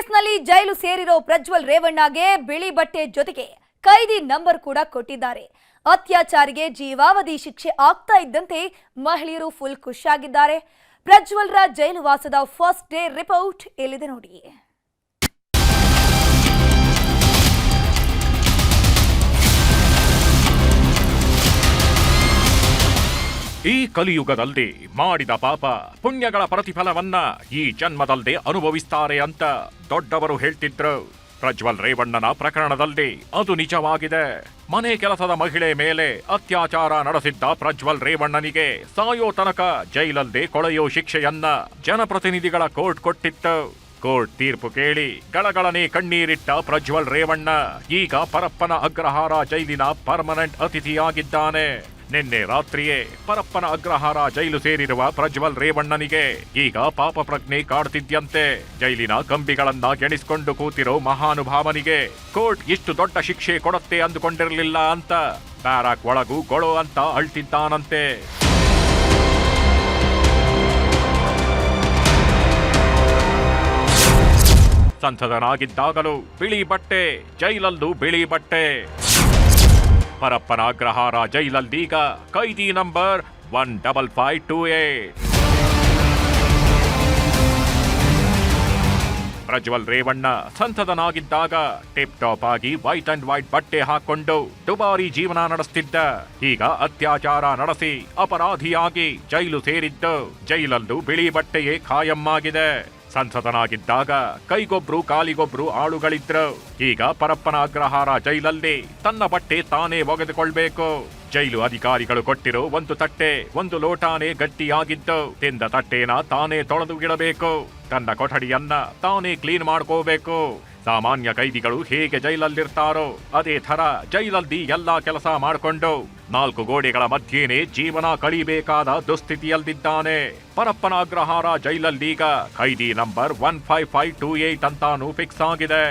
ಕೇಸ್ನಲ್ಲಿ ಜೈಲು ಸೇರಿರೋ ಪ್ರಜ್ವಲ್ ರೇವಣ್ಣಗೆ ಬಿಳಿ ಬಟ್ಟೆ ಜೊತೆಗೆ ಕೈದಿ ನಂಬರ್ ಕೂಡ ಕೊಟ್ಟಿದ್ದಾರೆ. ಅತ್ಯಾಚಾರಿಗೆ ಜೀವಾವಧಿ ಶಿಕ್ಷೆ ಆಗ್ತಾ ಇದ್ದಂತೆ ಮಹಿಳೆಯರು ಫುಲ್ ಖುಷಿಯಾಗಿದ್ದಾರೆ. ಪ್ರಜ್ವಲ್ರ ಜೈಲು ವಾಸದ ಫಸ್ಟ್ ಡೇ ರಿಪೋರ್ಟ್ ಇಲ್ಲಿದೆ ನೋಡಿ. ಈ ಕಲಿಯುಗದಲ್ಲಿ ಮಾಡಿದ ಪಾಪ ಪುಣ್ಯಗಳ ಪ್ರತಿಫಲವನ್ನ ಈ ಜನ್ಮದಲ್ಲೇ ಅನುಭವಿಸ್ತಾರೆ ಅಂತ ದೊಡ್ಡವರು ಹೇಳ್ತಿದ್ರು. ಪ್ರಜ್ವಲ್ ರೇವಣ್ಣನ ಪ್ರಕರಣದಲ್ಲಿ ಅದು ನಿಜವಾಗಿದೆ. ಮನೆ ಕೆಲಸದ ಮಹಿಳೆ ಮೇಲೆ ಅತ್ಯಾಚಾರ ನಡೆಸಿದ್ದ ಪ್ರಜ್ವಲ್ ರೇವಣ್ಣನಿಗೆ ಸಾಯೋ ತನಕ ಜೈಲಲ್ಲೇ ಕೊಳೆಯೋ ಶಿಕ್ಷೆಯನ್ನ ಜನಪ್ರತಿನಿಧಿಗಳ ಕೋರ್ಟ್ ಕೊಟ್ಟಿತ್ತು. ಕೋರ್ಟ್ ತೀರ್ಪು ಕೇಳಿ ಗಳಗಳನೆ ಕಣ್ಣೀರಿಟ್ಟ ಪ್ರಜ್ವಲ್ ರೇವಣ್ಣ ಈಗ ಪರಪ್ಪನ ಅಗ್ರಹಾರ ಜೈಲಿನ ಪರ್ಮನೆಂಟ್ ಅತಿಥಿಯಾಗಿದ್ದಾನೆ. ನಿನ್ನೆ ರಾತ್ರಿಯೇ ಪರಪ್ಪನ ಅಗ್ರಹಾರ ಜೈಲು ಸೇರಿರುವ ಪ್ರಜ್ವಲ್ ರೇವಣ್ಣನಿಗೆ ಈಗ ಪಾಪ ಪ್ರಜ್ಞೆ ಕಾಡ್ತಿದ್ಯಂತೆ. ಜೈಲಿನ ಕಂಬಿಗಳನ್ನ ಗೆಣಿಸಿಕೊಂಡು ಕೂತಿರೋ ಮಹಾನುಭಾವನಿಗೆ ಕೋರ್ಟ್ ಇಷ್ಟು ದೊಡ್ಡ ಶಿಕ್ಷೆ ಕೊಡುತ್ತೆ ಅಂದುಕೊಂಡಿರಲಿಲ್ಲ ಅಂತ ಬ್ಯಾರಾಕ್ ಒಳಗೂ ಗೊಳೋ ಅಂತ ಅಳ್ತಿದ್ದಾನಂತೆ. ಸಂಸದನಾಗಿದ್ದಾಗಲೂ ಬಿಳಿ ಬಟ್ಟೆ, ಜೈಲಲ್ಲೂ ಬಿಳಿ ಬಟ್ಟೆ. ಪರಪ್ಪನ ಅಗ್ರಹಾರ ಜೈಲಲ್ಲೀಗ ಕೈದಿ ನಂಬರ್ 15528. ಪ್ರಜ್ವಲ್ ರೇವಣ್ಣ ಸಂಸದನಾಗಿದ್ದಾಗ ಟಿಪ್ ಟಾಪ್ ಆಗಿ ವೈಟ್ ಅಂಡ್ ವೈಟ್ ಬಟ್ಟೆ ಹಾಕೊಂಡು ದುಬಾರಿ ಜೀವನ ನಡೆಸ್ತಿದ್ದ. ಈಗ ಅತ್ಯಾಚಾರ ನಡೆಸಿ ಅಪರಾಧಿಯಾಗಿ ಜೈಲು ಸೇರಿದ್ದು. ಜೈಲಲ್ಲೂ ಬಿಳಿ ಬಟ್ಟೆಯೇ ಖಾಯಮ್ಮಾಗಿದೆ. ಸಂಸದನಾಗಿದ್ದಾಗ ಕೈಗೊಬ್ರು ಕಾಲಿಗೊಬ್ರು ಆಳುಗಳಿದ್ರು. ಈಗ ಪರಪ್ಪನ ಅಗ್ರಹಾರ ಜೈಲಲ್ಲಿ ತನ್ನ ಬಟ್ಟೆ ತಾನೇ ಒಗೆದುಕೊಳ್ಬೇಕು. ಜೈಲು ಅಧಿಕಾರಿಗಳು ಕೊಟ್ಟಿರೋ ಒಂದು ತಟ್ಟೆ, ಒಂದು ಲೋಟಾನೇ ಗಟ್ಟಿಯಾಗಿದ್ದು. ತಿಂದ ತಟ್ಟೆನ ತಾನೇ ತೊಳೆದುಗಿಡಬೇಕು. ತನ್ನ ಕೊಠಡಿಯನ್ನ ತಾನೇ ಕ್ಲೀನ್ ಮಾಡ್ಕೋಬೇಕು. ಸಾಮಾನ್ಯ ಕೈದಿಗಳು ಹೇಗೆ ಜೈಲಲ್ಲಿರ್ತಾರೋ ಅದೇ ಥರ ಜೈಲಲ್ಲಿ ಎಲ್ಲಾ ಕೆಲಸ ಮಾಡಿಕೊಂಡು 4 ಗೋಡೆಗಳ ಮಧ್ಯೆನೇ ಜೀವನ ಕಳಿಬೇಕಾದ ದುಸ್ಥಿತಿಯಲ್ಲಿದ್ದಾನೆ. ಪರಪ್ಪನ ಅಗ್ರಹಾರ ಜೈಲಲ್ಲೀಗ ಕೈದಿ ನಂಬರ್ 15528 ಅಂತಾನೂ ಫಿಕ್ಸ್ ಆಗಿದೆ.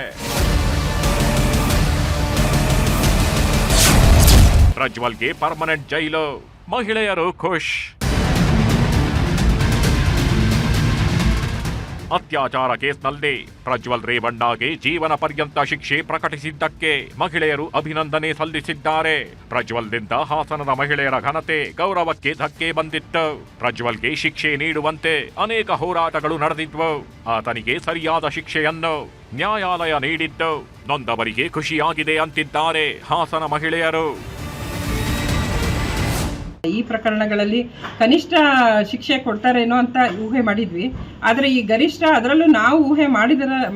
ಪ್ರಜ್ವಲ್ಗೆ ಪರ್ಮನೆಂಟ್ ಜೈಲು, ಮಹಿಳೆಯರು ಖುಷ್. ಅತ್ಯಾಚಾರ ಕೇಸ್ನಲ್ಲಿ ಪ್ರಜ್ವಲ್ ರೇವಣ್ಣಗೆ ಜೀವನ ಪರ್ಯಂತ ಶಿಕ್ಷೆ ಪ್ರಕಟಿಸಿದ್ದಕ್ಕೆ ಮಹಿಳೆಯರು ಅಭಿನಂದನೆ ಸಲ್ಲಿಸಿದ್ದಾರೆ. ಪ್ರಜ್ವಲ್ನಿಂದ ಹಾಸನದ ಮಹಿಳೆಯರ ಘನತೆ, ಗೌರವಕ್ಕೆ ಧಕ್ಕೆ ಬಂದಿತ್ತು. ಪ್ರಜ್ವಲ್ಗೆ ಶಿಕ್ಷೆ ನೀಡುವಂತೆ ಅನೇಕ ಹೋರಾಟಗಳು ನಡೆದಿದ್ವು. ಆತನಿಗೆ ಸರಿಯಾದ ಶಿಕ್ಷೆಯನ್ನು ನ್ಯಾಯಾಲಯ ನೀಡಿದ್ದು ನೊಂದವರಿಗೆ ಖುಷಿಯಾಗಿದೆ ಅಂತಿದ್ದಾರೆ ಹಾಸನ ಮಹಿಳೆಯರು. ಈ ಪ್ರಕರಣಗಳಲ್ಲಿ ಕನಿಷ್ಠ ಶಿಕ್ಷೆ ಕೊಡ್ತಾರೇನೋ ಅಂತ ಊಹೆ ಮಾಡಿದ್ವಿ. ಆದರೆ ಈ ಗರಿಷ್ಠ, ಅದರಲ್ಲೂ ನಾವು ಊಹೆ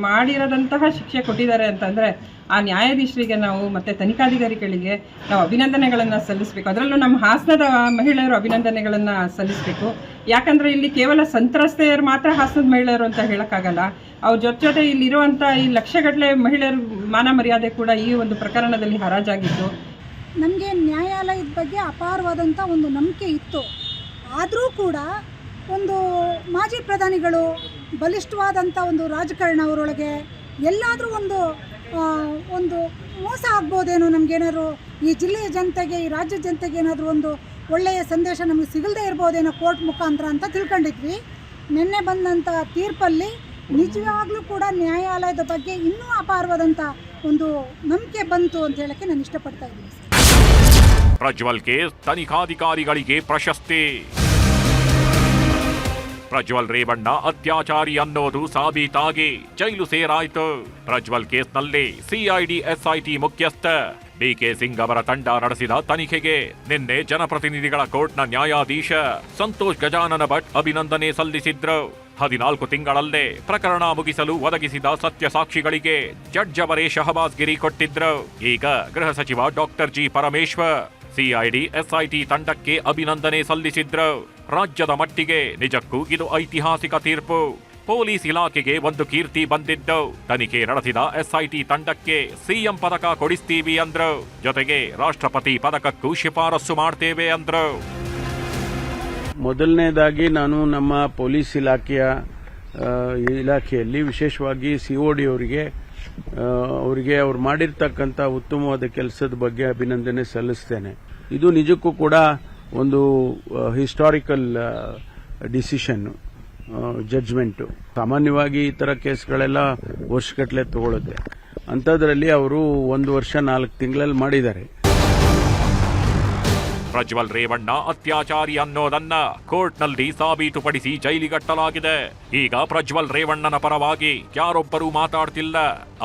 ಮಾಡಿರದಂತಹ ಶಿಕ್ಷೆ ಕೊಟ್ಟಿದ್ದಾರೆ ಅಂತಂದರೆ ಆ ನ್ಯಾಯಾಧೀಶರಿಗೆ ನಾವು ಮತ್ತು ತನಿಖಾಧಿಕಾರಿಗಳಿಗೆ ನಾವು ಅಭಿನಂದನೆಗಳನ್ನು ಸಲ್ಲಿಸಬೇಕು. ಅದರಲ್ಲೂ ನಮ್ಮ ಹಾಸನದ ಮಹಿಳೆಯರು ಅಭಿನಂದನೆಗಳನ್ನು ಸಲ್ಲಿಸಬೇಕು. ಯಾಕಂದರೆ ಇಲ್ಲಿ ಕೇವಲ ಸಂತ್ರಸ್ತೆಯರು ಮಾತ್ರ ಹಾಸನದ ಮಹಿಳೆಯರು ಅಂತ ಹೇಳೋಕ್ಕಾಗಲ್ಲ. ಅವ್ರ ಜೊತೆ ಇಲ್ಲಿರುವಂಥ ಈ ಲಕ್ಷಗಟ್ಟಲೆ ಮಹಿಳೆಯರ ಮಾನ ಮರ್ಯಾದೆ ಕೂಡ ಈ ಒಂದು ಪ್ರಕರಣದಲ್ಲಿ ಹರಾಜಾಗಿತ್ತು. ನಮಗೆ ನ್ಯಾಯಾಲಯದ ಬಗ್ಗೆ ಅಪಾರವಾದಂಥ ಒಂದು ನಂಬಿಕೆ ಇತ್ತು. ಆದರೂ ಕೂಡ ಒಂದು ಮಾಜಿ ಪ್ರಧಾನಿಗಳು, ಬಲಿಷ್ಠವಾದಂಥ ಒಂದು ರಾಜಕಾರಣ ಅವರೊಳಗೆ ಎಲ್ಲಾದರೂ ಒಂದು ಮೋಸ ಆಗ್ಬೋದೇನೋ, ನಮಗೇನಾದ್ರು ಈ ಜಿಲ್ಲೆಯ ಜನತೆಗೆ, ಈ ರಾಜ್ಯದ ಜನತೆಗೆ ಏನಾದರೂ ಒಂದು ಒಳ್ಳೆಯ ಸಂದೇಶ ನಮಗೆ ಸಿಗದೇ ಇರ್ಬೋದೇನೋ ಕೋರ್ಟ್ ಮುಖಾಂತರ ಅಂತ ತಿಳ್ಕೊಂಡಿದ್ವಿ. ನಿನ್ನೆ ಬಂದಂಥ ತೀರ್ಪಲ್ಲಿ ನಿಜವಾಗ್ಲೂ ಕೂಡ ನ್ಯಾಯಾಲಯದ ಬಗ್ಗೆ ಇನ್ನೂ ಅಪಾರವಾದಂಥ ಒಂದು ನಂಬಿಕೆ ಬಂತು ಅಂತ ಹೇಳಕ್ಕೆ ನಾನು ಇಷ್ಟಪಡ್ತಾ ಇದ್ದೀನಿ. ಪ್ರಜ್ವಲ್ ಕೇಸ್ ತನಿಖಾಧಿಕಾರಿಗಳಿಗೆ ಪ್ರಶಸ್ತಿ. ಪ್ರಜ್ವಲ್ ರೇವಣ್ಣ ಅತ್ಯಾಚಾರಿ ಅನ್ನೋದು ಸಾಬೀತಾಗಿ ಜೈಲು ಸೇರಾಯಿತು. ಪ್ರಜ್ವಲ್ ಕೇಸ್ನಲ್ಲಿ ಸಿಐಡಿ ಎಸ್ಐಟಿ ಮುಖ್ಯಸ್ಥ ಡಿಕೆ ಸಿಂಗ್ ಅವರ ತಂಡ ನಡೆಸಿದ ತನಿಖೆಗೆ ನಿನ್ನೆ ಜನಪ್ರತಿನಿಧಿಗಳ ಕೋರ್ಟ್ನ ನ್ಯಾಯಾಧೀಶ ಸಂತೋಷ್ ಗಜಾನನ ಭಟ್ ಅಭಿನಂದನೆ ಸಲ್ಲಿಸಿದ್ರು. 14 ತಿಂಗಳಲ್ಲೇ ಪ್ರಕರಣ ಮುಗಿಸಲು ಒದಗಿಸಿದ ಸತ್ಯ ಸಾಕ್ಷಿಗಳಿಗೆ ಜಡ್ಜ್ ಅವರೇ ಶಹಬಾಸ್ ಗಿರಿ ಕೊಟ್ಟಿದ್ರು. ಈಗ ಗೃಹ ಸಚಿವ doctor G Parameshwar CID SIT ತಂಡಕ್ಕೆ ಅಭಿನಂದನೆ ಸಲ್ಲಿಸಿದ್ರು. ರಾಜ್ಯದ ಮಟ್ಟಿಗೆ ನಿಜಕ್ಕೂ ಇದು ಐತಿಹಾಸಿಕ ತೀರ್ಪು. ಪೊಲೀಸ್ ಇಲಾಖೆಗೆ ಒಂದು ಕೀರ್ತಿ ಬಂದಿದ್ದು. ತನಿಖೆ ನಡೆಸಿದ ಎಸ್ಐಟಿ ತಂಡಕ್ಕೆ ಸಿಎಂ ಪದಕ ಕೊಡಿಸ್ತೀವಿ ಅಂದ್ರು. ಜೊತೆಗೆ ರಾಷ್ಟ್ರಪತಿ ಪದಕಕ್ಕೂ ಶಿಫಾರಸು ಮಾಡ್ತೇವೆ ಅಂದ್ರು. ಮೊದಲನೇದಾಗಿ ನಾನು ನಮ್ಮ ಪೊಲೀಸ್ ಇಲಾಖೆಯಲ್ಲಿ ವಿಶೇಷವಾಗಿ ಸಿಒಡಿ ಅವರಿಗೆ ಅವ್ರು ಮಾಡಿರ್ತಕ್ಕಂಥ ಉತ್ತಮವಾದ ಕೆಲಸದ ಬಗ್ಗೆ ಅಭಿನಂದನೆ ಸಲ್ಲಿಸ್ತೇನೆ. ಇದು ನಿಜಕ್ಕೂ ಕೂಡ ಒಂದು ಹಿಸ್ಟಾರಿಕಲ್ ಡಿಸಿಷನ್. ಜಡ್ಜ್ಮೆಂಟು. ಸಾಮಾನ್ಯವಾಗಿ ಈ ಥರ ಕೇಸ್ಗಳೆಲ್ಲ ವರ್ಷಗಟ್ಟಲೆ ತಗೊಳುತ್ತೆ. ಅಂಥದ್ರಲ್ಲಿ ಅವರು 1 ವರ್ಷ 4 ತಿಂಗಳಲ್ಲಿ ಮಾಡಿದ್ದಾರೆ. ಪ್ರಜ್ವಲ್ ರೇವಣ್ಣ ಅತ್ಯಾಚಾರಿ ಅನ್ನೋದನ್ನ ಕೋರ್ಟ್ನಲ್ಲಿ ಸಾಬೀತುಪಡಿಸಿ ಜೈಲಿಗಟ್ಟಲಾಗಿದೆ. ಈಗ ಪ್ರಜ್ವಲ್ ರೇವಣ್ಣನ ಪರವಾಗಿ ಯಾರೊಬ್ಬರೂ ಮಾತಾಡ್ತಿಲ್ಲ.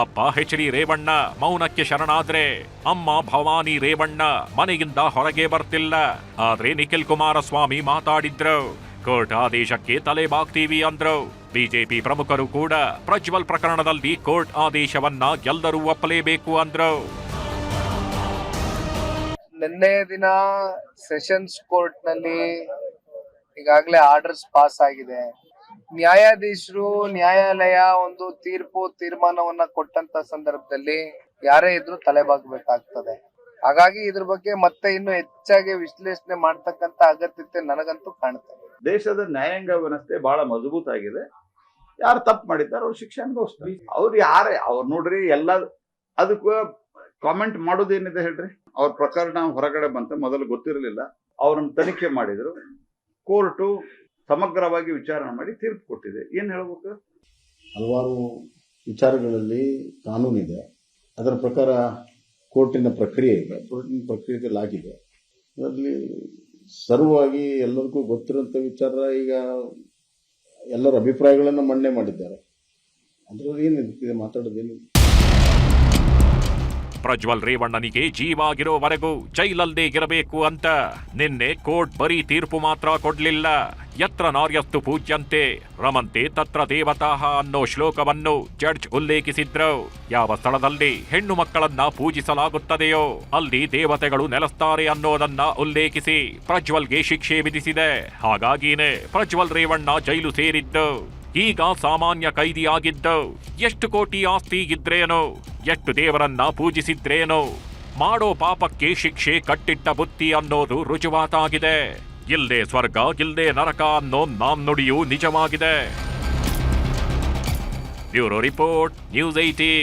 ಅಪ್ಪ ಎಚ್ ಡಿ ರೇವಣ್ಣ ಮೌನಕ್ಕೆ ಶರಣಾದ್ರೆ ಅಮ್ಮ ಭವಾನಿ ರೇವಣ್ಣ ಮನೆಯಿಂದ ಹೊರಗೆ ಬರ್ತಿಲ್ಲ. ಆದ್ರೆ ನಿಖಿಲ್ ಕುಮಾರಸ್ವಾಮಿ ಮಾತಾಡಿದ್ರು. ಕೋರ್ಟ್ ಆದೇಶಕ್ಕೆ ತಲೆ ಬಾಗ್ತೀವಿ ಅಂದ್ರು. ಬಿಜೆಪಿ ಪ್ರಮುಖರು ಕೂಡ ಪ್ರಜ್ವಲ್ ಪ್ರಕರಣದಲ್ಲಿ ಕೋರ್ಟ್ ಆದೇಶವನ್ನ ಎಲ್ಲರೂ ಒಪ್ಪಲೇಬೇಕು ಅಂದ್ರು. ನಿನ್ನೆ ದಿನ ಸೆಷನ್ಸ್ ಕೋರ್ಟ್ ನಲ್ಲಿ ಈಗಾಗಲೇ ಆರ್ಡರ್ಸ್ ಪಾಸ್ ಆಗಿದೆ. ನ್ಯಾಯಾಧೀಶರು ನ್ಯಾಯಾಲಯ ಒಂದು ತೀರ್ಮಾನವನ್ನ ಕೊಟ್ಟಂತ ಸಂದರ್ಭದಲ್ಲಿ ಯಾರೇ ಇದ್ರೂ ತಲೆಬಾಗಬೇಕಾಗ್ತದೆ. ಹಾಗಾಗಿ ಇದ್ರ ಬಗ್ಗೆ ಮತ್ತೆ ಇನ್ನು ಹೆಚ್ಚಾಗಿ ವಿಶ್ಲೇಷಣೆ ಮಾಡ್ತಕ್ಕಂತ ಅಗತ್ಯತೆ ನನಗಂತೂ ಕಾಣ್ತದೆ. ದೇಶದ ನ್ಯಾಯಾಂಗ ವ್ಯವಸ್ಥೆ ಬಹಳ ಮಜಬೂತ್ ಆಗಿದೆ. ಯಾರು ತಪ್ಪು ಮಾಡಿದ್ದಾರೆ ಅವ್ರು ಶಿಕ್ಷೆ ಅನುಭವಿಸ್ತಾರೆ. ಅವ್ರು ನೋಡ್ರಿ ಎಲ್ಲ ಅದಕ್ಕೂ ಕಾಮೆಂಟ್ ಮಾಡೋದೇನಿದೆ ಹೇಳ್ರಿ. ಅವ್ರ ಪ್ರಕರಣ ಹೊರಗಡೆ ಬಂತ ಮೊದಲು ಗೊತ್ತಿರಲಿಲ್ಲ. ಅವ್ರನ್ನ ತನಿಖೆ ಮಾಡಿದ್ರು. ಕೋರ್ಟು ಸಮಗ್ರವಾಗಿ ವಿಚಾರಣೆ ಮಾಡಿ ತೀರ್ಪು ಕೊಟ್ಟಿದೆ. ಏನ್ ಹೇಳ್ಬೇಕು? ಹಲವಾರು ವಿಚಾರಗಳಲ್ಲಿ ಕಾನೂನಿದೆ. ಅದರ ಪ್ರಕಾರ ಕೋರ್ಟಿನ ಪ್ರಕ್ರಿಯೆ ಇದೆ. ಕೋರ್ಟಿನ ಪ್ರಕ್ರಿಯೆಯಲ್ಲಿ ಆಗಿದೆ. ಅದರಲ್ಲಿ ಸರ್ವವಾಗಿ ಎಲ್ಲರಿಗೂ ಗೊತ್ತಿರುವಂತ ವಿಚಾರ. ಈಗ ಎಲ್ಲರ ಅಭಿಪ್ರಾಯಗಳನ್ನು ಮಂಡನೆ ಮಾಡಿದ್ದಾರೆ. ಅದರಲ್ಲಿ ಏನಿದೆ ಮಾತಾಡೋದೇನಿದೆ. ಪ್ರಜ್ವಲ್ ರೇವಣ್ಣನಿಗೆ ಜೀವಾಗಿರೋವರೆಗೂ ಜೈಲಲ್ಲೇ ಇರಬೇಕು ಅಂತ ನಿನ್ನೆ ಕೋರ್ಟ್ ಬರೀ ತೀರ್ಪು ಮಾತ್ರ ಕೊಡ್ಲಿಲ್ಲ. ಯತ್ರ ನಾರ್ಯಸ್ತು ಪೂಜ್ಯಂತೆ ರಮಂತೆ ತತ್ರ ದೇವತಾಹ ಅನ್ನೋ ಶ್ಲೋಕವನ್ನು ಜಡ್ಜ್ ಉಲ್ಲೇಖಿಸಿದ್ರು. ಯಾವ ಸ್ಥಳದಲ್ಲಿ ಹೆಣ್ಣು ಮಕ್ಕಳನ್ನ ಪೂಜಿಸಲಾಗುತ್ತದೆಯೋ ಅಲ್ಲಿ ದೇವತೆಗಳು ನೆಲೆಸ್ತಾರೆ ಅನ್ನೋದನ್ನ ಉಲ್ಲೇಖಿಸಿ ಪ್ರಜ್ವಲ್ಗೆ ಶಿಕ್ಷೆ ವಿಧಿಸಿದೆ. ಹಾಗಾಗಿನೇ ಪ್ರಜ್ವಲ್ ರೇವಣ್ಣ ಜೈಲು ಸೇರಿದ್ದು. ಈಗ ಸಾಮಾನ್ಯ ಕೈದಿಯಾಗಿದ್ದು. ಎಷ್ಟು ಕೋಟಿ ಆಸ್ತಿ ಇದ್ರೇನೋ, ಎಷ್ಟು ದೇವರನ್ನ ಪೂಜಿಸಿದ್ರೇನೋ, ಮಾಡೋ ಪಾಪಕ್ಕೆ ಶಿಕ್ಷೆ ಕಟ್ಟಿಟ್ಟ ಬುತ್ತಿ ಅನ್ನೋದು ರುಜುವಾತಾಗಿದೆ. ಇಲ್ಲೇ ಸ್ವರ್ಗ ಇಲ್ಲೇ ನರಕ ಅನ್ನೋ ನಾಣ್ಣುಡಿಯೂ ನಿಜವಾಗಿದೆ. Bureau report, news 18.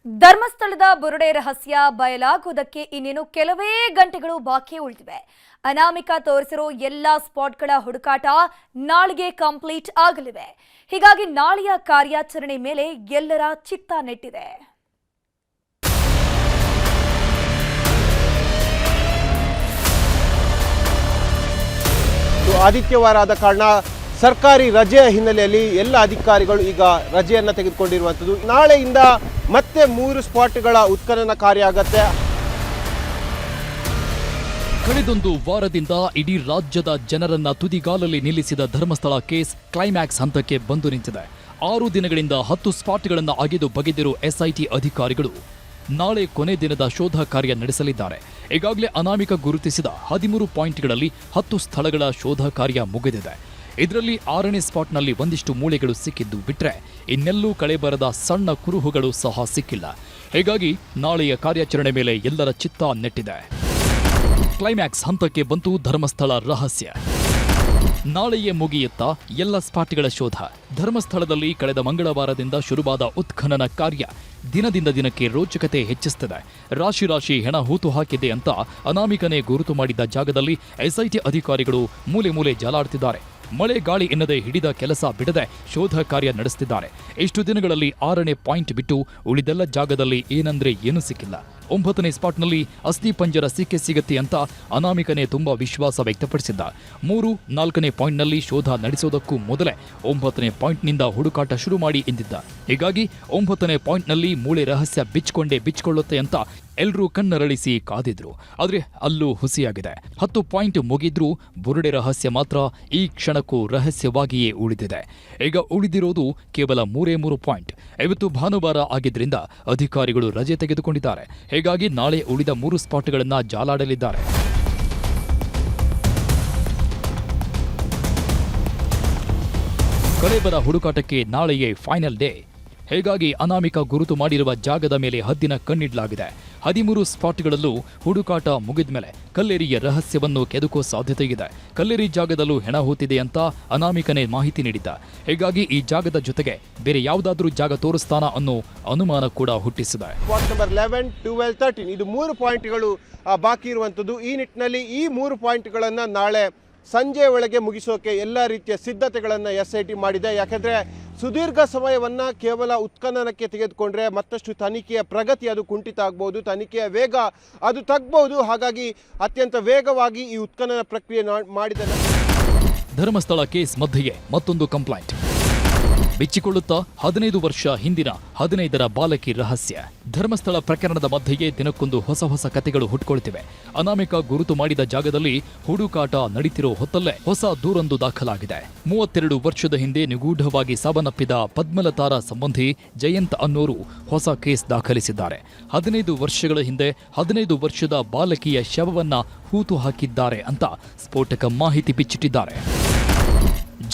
ಧರ್ಮಸ್ಥಳದ ಬುರುಡೆ ರಹಸ್ಯ ಬಯಲಾಗುವುದಕ್ಕೆ ಇನ್ನೇನು ಕೆಲವೇ ಗಂಟೆಗಳು ಬಾಕಿ ಉಳಿದಿವೆ. ಅನಾಮಿಕಾ ತೋರಿಸಿರೋ ಎಲ್ಲಾ ಸ್ಪಾಟ್ಗಳ ಹುಡುಕಾಟ ನಾಳೆಗೆ ಕಂಪ್ಲೀಟ್ ಆಗಲಿವೆ. ಹೀಗಾಗಿ ನಾಳೆಯ ಕಾರ್ಯಾಚರಣೆ ಮೇಲೆ ಎಲ್ಲರ ಚಿತ್ತ ನೆಟ್ಟಿದೆ. ಆದಿತ್ಯವಾರ ಆದ ಕಾರಣ ಸರ್ಕಾರಿ ರಜೆಯ ಹಿನ್ನೆಲೆಯಲ್ಲಿ ಎಲ್ಲ ಅಧಿಕಾರಿಗಳು ಈಗ ರಜೆಯನ್ನು ತೆಗೆದುಕೊಂಡಿರುವಂಥದ್ದು. ನಾಳೆಯಿಂದ ಮತ್ತೆ 3 ಸ್ಪಾಟ್ಗಳ ಉತ್ಖನನ ಕಾರ್ಯ ಆಗತ್ತೆ. ಕಳೆದೊಂದು ವಾರದಿಂದ ಇಡೀ ರಾಜ್ಯದ ಜನರನ್ನ ತುದಿಗಾಲಲ್ಲಿ ನಿಲ್ಲಿಸಿದ ಧರ್ಮಸ್ಥಳ ಕೇಸ್ ಕ್ಲೈಮ್ಯಾಕ್ಸ್ ಹಂತಕ್ಕೆ ಬಂದು ನಿಂತಿದೆ. 6 ದಿನಗಳಿಂದ 10 ಸ್ಪಾಟ್ಗಳನ್ನು ಅಗೆದು ಬಗೆದಿರುವ ಎಸ್ಐಟಿ ಅಧಿಕಾರಿಗಳು ನಾಳೆ ಕೊನೆ ದಿನದ ಶೋಧ ಕಾರ್ಯ ನಡೆಸಲಿದ್ದಾರೆ. ಈಗಾಗಲೇ ಅನಾಮಿಕ ಗುರುತಿಸಿದ 13 ಪಾಯಿಂಟ್ಗಳಲ್ಲಿ 10 ಸ್ಥಳಗಳ ಶೋಧ ಕಾರ್ಯ ಮುಗಿದಿದೆ. ಇದರಲ್ಲಿ 6ನೇ ಸ್ಪಾಟ್ನಲ್ಲಿ ಒಂದಿಷ್ಟು ಮೂಳೆಗಳು ಸಿಕ್ಕಿದ್ದು ಬಿಟ್ರೆ ಇನ್ನೆಲ್ಲೂ ಕಳೆಬರದ ಸಣ್ಣ ಕುರುಹುಗಳು ಸಹ ಸಿಕ್ಕಿಲ್ಲ. ಹೀಗಾಗಿ ನಾಳೆಯ ಕಾರ್ಯಾಚರಣೆ ಮೇಲೆ ಎಲ್ಲರ ಚಿತ್ತ ನೆಟ್ಟಿದೆ. ಕ್ಲೈಮ್ಯಾಕ್ಸ್ ಹಂತಕ್ಕೆ ಬಂತು ಧರ್ಮಸ್ಥಳ ರಹಸ್ಯ. ನಾಳೆಯೇ ಮುಗಿಯುತ್ತಾ ಎಲ್ಲ ಸ್ಪಾಟ್ಗಳ ಶೋಧ. ಧರ್ಮಸ್ಥಳದಲ್ಲಿ ಕಳೆದ ಮಂಗಳವಾರದಿಂದ ಶುರುವಾದ ಉತ್ಖನನ ಕಾರ್ಯ ದಿನದಿಂದ ದಿನಕ್ಕೆ ರೋಚಕತೆ ಹೆಚ್ಚಿಸುತ್ತದೆ. ರಾಶಿ ರಾಶಿ ಹೆಣ ಹೂತು ಹಾಕಿದೆ ಅಂತ ಅನಾಮಿಕನೇ ಗುರುತು ಮಾಡಿದ್ದ ಜಾಗದಲ್ಲಿ ಎಸ್ಐಟಿ ಅಧಿಕಾರಿಗಳು ಮೂಲೆ ಮೂಲೆ ಜಾಲಾಡ್ತಿದ್ದಾರೆ. ಮಳೆ ಗಾಳಿ ಎನ್ನದೆ ಹಿಡಿದ ಕೆಲಸ ಬಿಡದೆ ಶೋಧ ಕಾರ್ಯ ನಡೆಸುತ್ತಿದ್ದಾರೆ. ಇಷ್ಟು ದಿನಗಳಲ್ಲಿ 6ನೇ ಪಾಯಿಂಟ್ ಬಿಟ್ಟು ಉಳಿದೆಲ್ಲ ಜಾಗದಲ್ಲಿ ಏನಂದ್ರೆ ಏನೂ ಸಿಕ್ಕಿಲ್ಲ. 9ನೇ ಸ್ಪಾಟ್ನಲ್ಲಿ ಅಸ್ಥಿ ಪಂಜರ ಸಿಗತ್ತೆ ಅಂತ ಅನಾಮಿಕನೇ ತುಂಬಾ ವಿಶ್ವಾಸ ವ್ಯಕ್ತಪಡಿಸಿದ್ದ. 3, 4ನೇ ಪಾಯಿಂಟ್ನಲ್ಲಿ ಶೋಧ ನಡೆಸೋದಕ್ಕೂ ಮೊದಲೇ 9ನೇ ಪಾಯಿಂಟ್ನಿಂದ ಹುಡುಕಾಟ ಶುರು ಮಾಡಿ ಎಂದಿದ್ದ. ಹೀಗಾಗಿ 9ನೇ ಪಾಯಿಂಟ್ನಲ್ಲಿ ಮೂಳೆ ರಹಸ್ಯ ಬಿಚ್ಕೊಳ್ಳುತ್ತೆ ಅಂತ ಎಲ್ಲರೂ ಕಣ್ಣರಳಿಸಿ ಕಾದಿದ್ರು. ಆದ್ರೆ ಅಲ್ಲೂ ಹುಸಿಯಾಗಿದೆ. 10 ಪಾಯಿಂಟ್ ಮುಗಿದ್ರೂ ಬುರುಡೆ ರಹಸ್ಯ ಮಾತ್ರ ಈ ಕ್ಷಣಕ್ಕೂ ರಹಸ್ಯವಾಗಿಯೇ ಉಳಿದಿದೆ. ಈಗ ಉಳಿದಿರೋದು ಕೇವಲ 3 ಪಾಯಿಂಟ್. ಇವತ್ತು ಭಾನುವಾರ ಆಗಿದ್ರಿಂದ ಅಧಿಕಾರಿಗಳು ರಜೆ ತೆಗೆದುಕೊಂಡಿದ್ದಾರೆ. ಹೀಗಾಗಿ ನಾಳೆ ಉಳಿದ 3 ಸ್ಪಾಟ್ಗಳನ್ನ ಜಾಲಾಡಲಿದ್ದಾರೆ. ಕಳೆಬರ ಹುಡುಕಾಟಕ್ಕೆ ನಾಳೆಯೇ ಫೈನಲ್ ಡೇ. ಹೀಗಾಗಿ ಅನಾಮಿಕ ಗುರುತು ಮಾಡಿರುವ ಜಾಗದ ಮೇಲೆ ಹದ್ದಿನ ಕಣ್ಣಿಡಲಾಗಿದೆ. 13 ಸ್ಪಾಟ್ಗಳಲ್ಲೂ ಹುಡುಕಾಟ ಮುಗಿದ ಮೇಲೆ ಕಲ್ಲೇರಿಯ ರಹಸ್ಯವನ್ನು ಕೆದಕೋ ಸಾಧ್ಯತೆ ಇದೆ. ಕಲ್ಲೇರಿ ಜಾಗದಲ್ಲೂ ಹೆಣ ಹೂತಿದೆ ಅಂತ ಅನಾಮಿಕನೇ ಮಾಹಿತಿ ನೀಡಿದ್ದ. ಹೀಗಾಗಿ ಈ ಜಾಗದ ಜೊತೆಗೆ ಬೇರೆ ಯಾವುದಾದ್ರೂ ಜಾಗ ತೋರಿಸ್ತಾನ ಅನ್ನೋ ಅನುಮಾನ ಕೂಡ ಹುಟ್ಟಿಸಿದೆ. ಸ್ಪಾಟ್ ನಂಬರ್ 11, 12, 13 ಇದು 3 ಪಾಯಿಂಟ್ಗಳು ಬಾಕಿ ಇರುವಂಥದ್ದು. ಈ ನಿಟ್ಟಿನಲ್ಲಿ ಈ 3 ಪಾಯಿಂಟ್ಗಳನ್ನು ನಾಳೆ ಸಂಜೆ ಒಳಗೆ ಮುಗಿಸೋಕೆ ಎಲ್ಲ ರೀತಿಯ ಸಿದ್ಧತೆಗಳನ್ನು SIT ಮಾಡಿದೆ. ಯಾಕೆಂದರೆ ಸುದೀರ್ಘ ಸಮಯವನ್ನು ಕೇವಲ ಉತ್ಖನನಕ್ಕೆ ತೆಗೆದುಕೊಂಡ್ರೆ ಮತ್ತಷ್ಟು ತನಿಖೆಯ ಪ್ರಗತಿ ಅದು ಕುಂಠಿತ ಆಗ್ಬೋದು, ತನಿಖೆಯ ವೇಗ ಅದು ತಗ್ಬೋದು. ಹಾಗಾಗಿ ಅತ್ಯಂತ ವೇಗವಾಗಿ ಈ ಉತ್ಖನನ ಪ್ರಕ್ರಿಯೆ ಮಾಡಿದ ಧರ್ಮಸ್ಥಳ ಕೇಸ್ ಮಧ್ಯೆಯೇ ಮತ್ತೊಂದು ಕಂಪ್ಲೇಂಟ್ ಬಿಚ್ಚಿಕೊಳ್ಳುತ್ತಾ 15 ವರ್ಷ ಹಿಂದಿನ 15ರ ಬಾಲಕಿ ರಹಸ್ಯ. ಧರ್ಮಸ್ಥಳ ಪ್ರಕರಣದ ಮಧ್ಯೆಯೇ ದಿನಕ್ಕೊಂದು ಹೊಸ ಕಥೆಗಳು ಹುಟ್ಟುಕೊಳ್ತಿವೆ. ಅನಾಮಿಕ ಗುರುತು ಮಾಡಿದ ಜಾಗದಲ್ಲಿ ಹುಡುಕಾಟ ನಡೀತಿರೋ ಹೊತ್ತಲ್ಲೇ ಹೊಸ ದೂರೊಂದು ದಾಖಲಾಗಿದೆ. 32 ವರ್ಷದ ಹಿಂದೆ ನಿಗೂಢವಾಗಿ ಸಾವನ್ನಪ್ಪಿದ ಪದ್ಮಲತಾರ ಸಂಬಂಧಿ ಜಯಂತ್ ಅನ್ನೋರು ಹೊಸ ಕೇಸ್ ದಾಖಲಿಸಿದ್ದಾರೆ. 15 ವರ್ಷಗಳ ಹಿಂದೆ 15 ವರ್ಷದ ಬಾಲಕಿಯ ಶವವನ್ನ ಹೂತು ಹಾಕಿದ್ದಾರೆ ಅಂತ ಸ್ಫೋಟಕ ಮಾಹಿತಿ ಬಿಚ್ಚಿಟ್ಟಿದ್ದಾರೆ.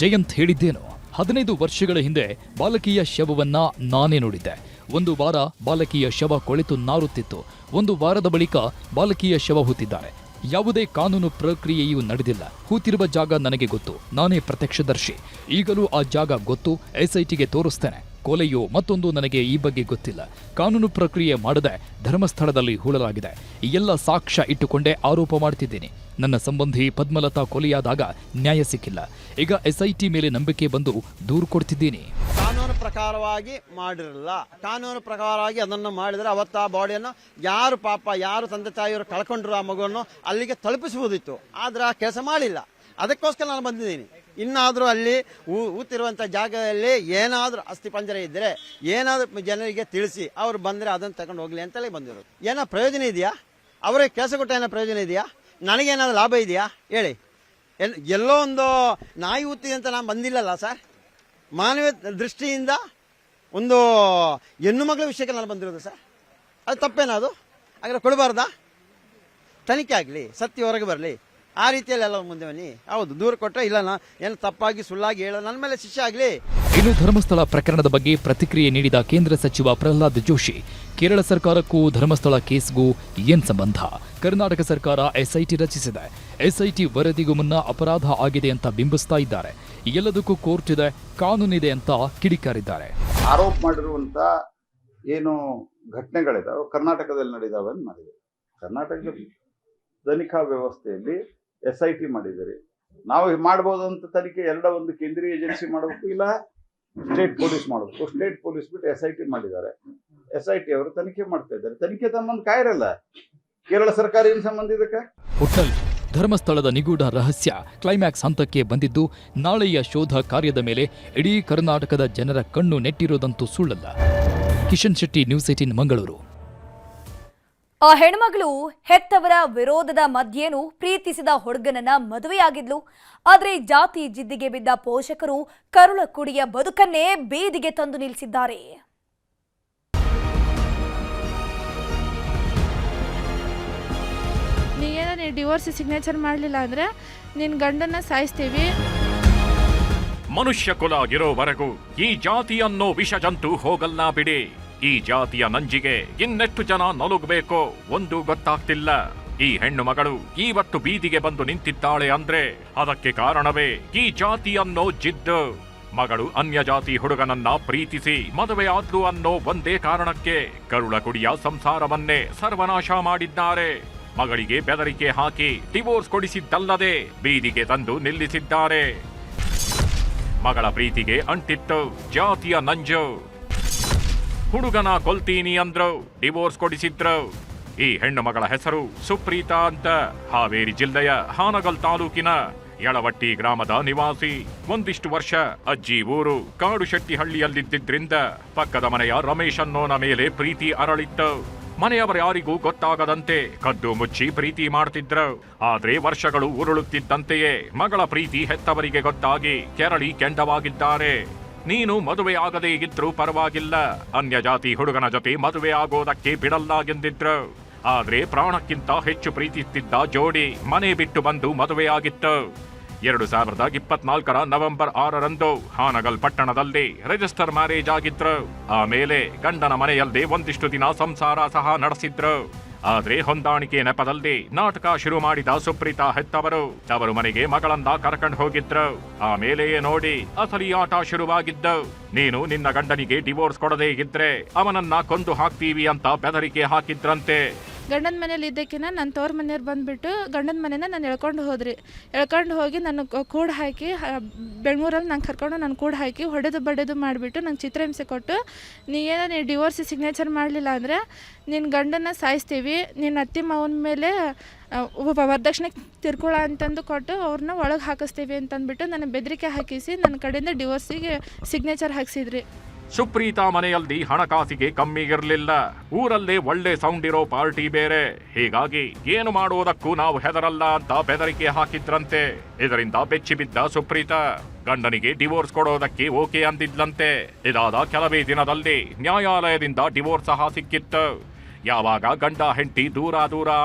ಜಯಂತ್ ಹೇಳಿದ್ದೇನು? 15 ವರ್ಷಗಳ ಹಿಂದೆ ಬಾಲಕಿಯ ಶವವನ್ನ ನಾನೇ ನೋಡಿದ್ದೆ. 1 ವಾರ ಬಾಲಕಿಯ ಶವ ಕೊಳೆತು ನಾರುತ್ತಿತ್ತು. 1 ವಾರದ ಬಳಿಕ ಬಾಲಕಿಯ ಶವ ಹೂತಿದ್ದಾರೆ. ಯಾವುದೇ ಕಾನೂನು ಪ್ರಕ್ರಿಯೆಯೂ ನಡೆದಿಲ್ಲ. ಹೂತಿರುವ ಜಾಗ ನನಗೆ ಗೊತ್ತು, ನಾನೇ ಪ್ರತ್ಯಕ್ಷದರ್ಶಿ. ಈಗಲೂ ಆ ಜಾಗ ಗೊತ್ತು, SITಗೆ ತೋರಿಸ್ತೇನೆ. ಕೊಲೆಯೋ ಮತ್ತೊಂದು ನನಗೆ ಈ ಬಗ್ಗೆ ಗೊತ್ತಿಲ್ಲ. ಕಾನೂನು ಪ್ರಕ್ರಿಯೆ ಮಾಡದೆ ಧರ್ಮಸ್ಥಳದಲ್ಲಿ ಹೂಳಲಾಗಿದೆ. ಈ ಎಲ್ಲ ಸಾಕ್ಷ್ಯ ಇಟ್ಟುಕೊಂಡೇ ಆರೋಪ ಮಾಡ್ತಿದ್ದೀನಿ. ನನ್ನ ಸಂಬಂಧಿ ಪದ್ಮಲತಾ ಕೊಲೆಯಾದಾಗ ನ್ಯಾಯ ಸಿಕ್ಕಿಲ್ಲ. ಈಗ SIT ಮೇಲೆ ನಂಬಿಕೆ ಬಂದು ದೂರು ಕೊಡ್ತಿದ್ದೀನಿ. ಕಾನೂನು ಪ್ರಕಾರವಾಗಿ ಮಾಡಿರಲ್ಲ. ಕಾನೂನು ಪ್ರಕಾರವಾಗಿ ಅದನ್ನು ಮಾಡಿದರೆ ಅವತ್ತು ಆ ಬಾಡಿಯನ್ನು ಯಾರು ತಂದೆ ತಾಯಿಯವರು ಕಳ್ಕೊಂಡ್ರು ಆ ಮಗುವನ್ನು ಅಲ್ಲಿಗೆ ತಲುಪಿಸುವುದಿತ್ತು. ಆದರೆ ಆ ಕೆಲಸ ಮಾಡಿಲ್ಲ. ಅದಕ್ಕೋಸ್ಕರ ನಾನು ಬಂದಿದ್ದೀನಿ. ಇನ್ನಾದರೂ ಅಲ್ಲಿ ಊತಿರುವಂಥ ಜಾಗದಲ್ಲಿ ಏನಾದರೂ ಅಸ್ಥಿಪಂಜರ ಇದ್ದರೆ ಏನಾದರೂ ಜನರಿಗೆ ತಿಳಿಸಿ ಅವರು ಬಂದರೆ ಅದನ್ನು ತಗೊಂಡು ಹೋಗಲಿ ಅಂತಲೇ ಬಂದಿರೋದು. ಏನೋ ಪ್ರಯೋಜನ ಇದೆಯಾ? ಅವರಿಗೆ ಕೆಲಸ ಕೊಟ್ಟ ಏನೋ ಪ್ರಯೋಜನ ಇದೆಯಾ? ನನಗೇನಾದರೂ ಲಾಭ ಇದೆಯಾ ಹೇಳಿ? ಎಲ್ಲೋ ಒಂದು ನಾಯಿ ಊತಿದೆ ಅಂತ ನಾನು ಬಂದಿಲ್ಲಲ್ಲ ಸರ್. ಮಾನವೀಯ ದೃಷ್ಟಿಯಿಂದ ಒಂದು ಹೆಣ್ಣು ಮಗಳ ವಿಷಯಕ್ಕೆ ನಾನು ಬಂದಿರೋದು ಸರ್. ಅದು ತಪ್ಪೇನದು? ಹಾಗಾದ್ರೆ ಕೊಡಬಾರ್ದಾ? ತನಿಖೆ ಆಗಲಿ, ಸತ್ಯ ಹೊರಗೆ ಬರಲಿ. ಆ ರೀತಿಯಲ್ಲಿ ಎಲ್ಲ ಮುಂದೆ ಬನ್ನಿ. ಹೌದು, ದೂರ ಕೊಟ್ಟರೆ ಇಲ್ಲ ಏನು ತಪ್ಪಾಗಿ ಸುಳ್ಳಾಗಿ ಹೇಳೋ ನನ್ನ ಮೇಲೆ ಶಿಕ್ಷೆ ಆಗಲಿ. ಇನ್ನು ಧರ್ಮಸ್ಥಳ ಪ್ರಕರಣದ ಬಗ್ಗೆ ಪ್ರತಿಕ್ರಿಯೆ ನೀಡಿದ ಕೇಂದ್ರ ಸಚಿವ ಪ್ರಹ್ಲಾದ್ ಜೋಶಿ, ಕೇರಳ ಸರ್ಕಾರಕ್ಕೂ ಧರ್ಮಸ್ಥಳ ಕೇಸ್ಗೂ ಏನ್ ಸಂಬಂಧ? ಕರ್ನಾಟಕ ಸರ್ಕಾರ SIT ರಚಿಸಿದೆ. SIT ವರದಿಗೂ ಮುನ್ನ ಅಪರಾಧ ಆಗಿದೆ ಅಂತ ಬಿಂಬಿಸ್ತಾ ಇದ್ದಾರೆ. ಎಲ್ಲದಕ್ಕೂ ಕೋರ್ಟ್ ಇದೆ, ಕಾನೂನಿದೆ ಅಂತ ಕಿಡಿಕಾರಿದ್ದಾರೆ. ಆರೋಪ ಮಾಡಿರುವಂತ ಏನು ಘಟನೆಗಳಿದಾವೆ ಕರ್ನಾಟಕದಲ್ಲಿ ನಡೆದಾವೆ ಅಂತ ಮಾಡಿದೆ. ಕರ್ನಾಟಕದ ತನಿಖಾ ವ್ಯವಸ್ಥೆಯಲ್ಲಿ SIT ಮಾಡಿದ್ದಾರೆ. ನಾವು ಮಾಡ್ಬೋದು ಅಂತ ತನಿಖೆ ಒಂದು ಕೇಂದ್ರೀಯ ಏಜೆನ್ಸಿ ಮಾಡಬೇಕು, ಇಲ್ಲ ಸ್ಟೇಟ್ ಪೊಲೀಸ್ ಮಾಡಬೇಕು. ಸ್ಟೇಟ್ ಪೊಲೀಸ್ ಬಿಟ್ಟು SIT ಮಾಡಿದ್ದಾರೆ. SIT ಅವರು ತನಿಖೆ ಮಾಡ್ತಾ ಇದ್ದಾರೆ. ತನಿಖೆ ಸಂಬಂಧ ಕಾಯಿರಲ್ಲ. ಕೇರಳ ಸರ್ಕಾರ ಏನು ಸಂಬಂಧ ಇದಕ್ಕೆ? ಒಟ್ನಲ್ಲಿ ಧರ್ಮಸ್ಥಳದ ನಿಗೂಢ ರಹಸ್ಯ ಕ್ಲೈಮ್ಯಾಕ್ಸ್ ಹಂತಕ್ಕೆ ಬಂದಿದ್ದು, ನಾಳೆಯ ಶೋಧ ಕಾರ್ಯದ ಮೇಲೆ ಇಡೀ ಕರ್ನಾಟಕದ ಜನರ ಕಣ್ಣು ನೆಟ್ಟಿರೋದಂತೂ ಸುಳ್ಳಲ್ಲ. ಕಿಶನ್ ಶೆಟ್ಟಿ, ನ್ಯೂಸ್ 18 ಮಂಗಳೂರು. ಆ ಹೆಣ್ಮಗಳು ಹೆತ್ತವರ ವಿರೋಧದ ಮಧ್ಯೇನೂ ಪ್ರೀತಿಸಿದ ಹುಡುಗನನ್ನ ಮದುವೆಯಾಗಿದ್ಲು. ಆದರೆ ಜಾತಿ ಜಿದ್ದಿಗೆ ಬಿದ್ದ ಪೋಷಕರು ಕರುಳ ಕುಡಿಯ ಬದುಕನ್ನೇ ಬೀದಿಗೆ ತಂದು ನಿಲ್ಲಿಸಿದ್ದಾರೆ. ನೀನು ಡಿವೋರ್ಸ್ ಸಿಗ್ನೇಚರ್ ಮಾಡಲಿಲ್ಲ ಅಂದ್ರೆ ನಿನ್ನ ಗಂಡನ್ನ ಸಾಯಿಸ್ತೀವಿ. ಮನುಷ್ಯ ಕುಲ ಇರೋವರೆಗೂ ಈ ಜಾತಿ ಅನ್ನೋ ವಿಷ ಜಂತು ಹೋಗಲ್ಲ ಬಿಡಿ. ಈ ಜಾತಿಯ ನಂಜಿಗೆ ಇನ್ನೆಷ್ಟು ಜನ ನಲುಗಬೇಕೋ ಒಂದು ಗೊತ್ತಾಗ್ತಿಲ್ಲ. ಈ ಹೆಣ್ಣು ಮಗಳು ಇವತ್ತು ಬೀದಿಗೆ ಬಂದು ನಿಂತಿದ್ದಾಳೆ ಅಂದ್ರೆ ಅದಕ್ಕೆ ಕಾರಣವೇ ಈ ಜಾತಿ ಅನ್ನೋ ಜಿದ್ದು. ಮಗಳು ಅನ್ಯ ಜಾತಿ ಹುಡುಗನನ್ನ ಪ್ರೀತಿಸಿ ಮದುವೆಯಾದ್ಲು ಅನ್ನೋ ಒಂದೇ ಕಾರಣಕ್ಕೆ ಕರುಳ ಕುಡಿಯ ಸಂಸಾರವನ್ನೇ ಸರ್ವನಾಶ ಮಾಡಿದ್ದಾರೆ. ಮಗಳಿಗೆ ಬೆದರಿಕೆ ಹಾಕಿ ಡಿವೋರ್ಸ್ ಕೊಡಿಸಿದ್ದಲ್ಲದೆ ಬೀದಿಗೆ ತಂದು ನಿಲ್ಲಿಸಿದ್ದಾರೆ. ಮಗಳ ಪ್ರೀತಿಗೆ ಅಂಟಿತ್ತು ಜಾತಿಯ ನಂಜು. ಹುಡುಗನ ಕೊಲ್ತೀನಿ ಅಂದ್ರು, ಡಿವೋರ್ಸ್ ಕೊಡಿಸಿದ್ರು. ಈ ಹೆಣ್ಣು ಮಗಳ ಹೆಸರು ಸುಪ್ರೀತಾ ಅಂತ. ಹಾವೇರಿ ಜಿಲ್ಲೆಯ ಹಾನಗಲ್ ತಾಲೂಕಿನ ಯಳವಟ್ಟಿ ಗ್ರಾಮದ ನಿವಾಸಿ. ಒಂದಿಷ್ಟು ವರ್ಷ ಅಜ್ಜಿ ಊರು ಕಾಡುಶೆಟ್ಟಿಹಳ್ಳಿಯಲ್ಲಿದ್ದರಿಂದ ಪಕ್ಕದ ಮನೆಯ ರಮೇಶ್ ಅನ್ನೋನ ಮೇಲೆ ಪ್ರೀತಿ ಅರಳಿತ್ತು. ಮನೆಯವರ ಯಾರಿಗೂ ಗೊತ್ತಾಗದಂತೆ ಕದ್ದು ಮುಚ್ಚಿ ಪ್ರೀತಿ ಮಾಡ್ತಿದ್ರು. ಆದ್ರೆ ವರ್ಷಗಳು ಉರುಳುತ್ತಿದ್ದಂತೆಯೇ ಮಗಳ ಪ್ರೀತಿ ಹೆತ್ತವರಿಗೆ ಗೊತ್ತಾಗಿ ಕೆರಳಿ ಕೆಂಡವಾಗಿದ್ದಾರೆ. ನೀನು ಮದುವೆ ಆಗದೇ ಇದ್ರೂ ಪರವಾಗಿಲ್ಲ, ಅನ್ಯ ಜಾತಿ ಹುಡುಗನ ಜೊತೆ ಮದುವೆ ಆಗೋದಕ್ಕೆ ಬಿಡಲ್ಲ ಎಂದಿದ್ರು. ಆದ್ರೆ ಪ್ರಾಣಕ್ಕಿಂತ ಹೆಚ್ಚು ಪ್ರೀತಿಸುತ್ತಿದ್ದ ಜೋಡಿ ಮನೆ ಬಿಟ್ಟು ಬಂದು ಮದುವೆಯಾಗಿತ್ತು. 2024ರ ನವೆಂಬರ್ 6ರಂದು ಹಾನಗಲ್ ಪಟ್ಟಣದಲ್ಲಿ ರಿಜಿಸ್ಟರ್ ಮ್ಯಾರೇಜ್ ಆಗಿದ್ರು. ಆಮೇಲೆ ಗಂಡನ ಮನೆಯಲ್ಲೇ ಒಂದಿಷ್ಟು ದಿನ ಸಂಸಾರ ಸಹ ನಡೆಸಿದ್ರು. ಆದ್ರೆ ಹೊಂದಾಣಿಕೆ ನೆಪದಲ್ಲಿ ನಾಟಕ ಶುರು ಮಾಡಿದ ಸುಪ್ರೀತಾ ಹೆತ್ತವರು ತವರು ಮನೆಗೆ ಮಗಳನ್ನ ಕರ್ಕೊಂಡು ಹೋಗಿದ್ರು. ಆಮೇಲೆಯೇ ನೋಡಿ ಅಸಲಿ ಆಟ ಶುರುವಾಗಿದ್ದು. ನೀನು ನಿನ್ನ ಗಂಡನಿಗೆ ಡಿವೋರ್ಸ್ ಕೊಡದೇ ಇದ್ರೆ ಅವನನ್ನ ಕೊಂದು ಹಾಕ್ತೀವಿ ಅಂತ ಬೆದರಿಕೆ ಹಾಕಿದ್ರಂತೆ. ಗಂಡನ ಮನೇಲಿ ಇದ್ದಕ್ಕಿನ ನನ್ನ ತವ್ರ ಮನೆಯವ್ರು ಬಂದುಬಿಟ್ಟು ಗಂಡನ ಮನೇನ ನಾನು ಎಳ್ಕೊಂಡು ಹೋಗಿ ನಾನು ಕೂಡ ಹಾಕಿ ಬೆಂಗಳೂರಲ್ಲಿ ನಂಗೆ ಕರ್ಕೊಂಡು ನಾನು ಕೂಡ ಹಾಕಿ ಹೊಡೆದು ಬಡೆದು ಮಾಡಿಬಿಟ್ಟು ನಂಗೆ ಚಿತ್ರಹಿಂಸೆ ಕೊಟ್ಟು ನೀ ಡಿವೋರ್ಸ್ ಸಿಗ್ನೇಚರ್ ಮಾಡಲಿಲ್ಲ ಅಂದರೆ ನಿನ್ನ ಗಂಡನ ಸಾಯಿಸ್ತೀವಿ, ನಿನ್ನ ಅತ್ತಿ ಮಾವನ ಮೇಲೆ ವರದಕ್ಷಿಣೆ ತಿರ್ಕೊಳ ಅಂತಂದು ಕೊಟ್ಟು ಅವ್ರನ್ನ ಒಳಗೆ ಹಾಕಿಸ್ತೀವಿ ಅಂತಂದ್ಬಿಟ್ಟು ನನ್ನ ಬೆದರಿಕೆ ಹಾಕಿಸಿ ನನ್ನ ಕಡೆಯಿಂದ ಡಿವೋರ್ಸಿಗೆ ಸಿಗ್ನೇಚರ್ ಹಾಕ್ಸಿದ್ರಿ. ಸುಪ್ರೀತಾ ಮನೆಯಲ್ಲಿ ಹಣಕಾಸಿಗೆ ಕಮ್ಮಿ ಇರಲಿಲ್ಲ. ಊರಲ್ಲೇ ಒಳ್ಳೆ ಸೌಂಡ್ ಇರೋ ಪಾರ್ಟಿ ಬೇರೆ. ಹೀಗಾಗಿ ಏನು ಮಾಡುವುದಕ್ಕೂ ನಾವು ಹೆದರಲ್ಲ ಅಂತ ಬೆದರಿಕೆ ಹಾಕಿದ್ರಂತೆ. ಇದರಿಂದ ಬೆಚ್ಚಿ ಬಿದ್ದ ಸುಪ್ರೀತಾ ಗಂಡನಿಗೆ ಡಿವೋರ್ಸ್ ಕೊಡೋದಕ್ಕೆ ಓಕೆ ಅಂದಿದ್ಲಂತೆ. ಇದಾದ ಕೆಲವೇ ದಿನದಲ್ಲಿ ನ್ಯಾಯಾಲಯದಿಂದ ಡಿವೋರ್ಸ್ ಸಹ ಸಿಕ್ಕಿತ್ತು. ಯಾವಾಗ ಗಂಡ ಹೆಂಡತಿ ದೂರ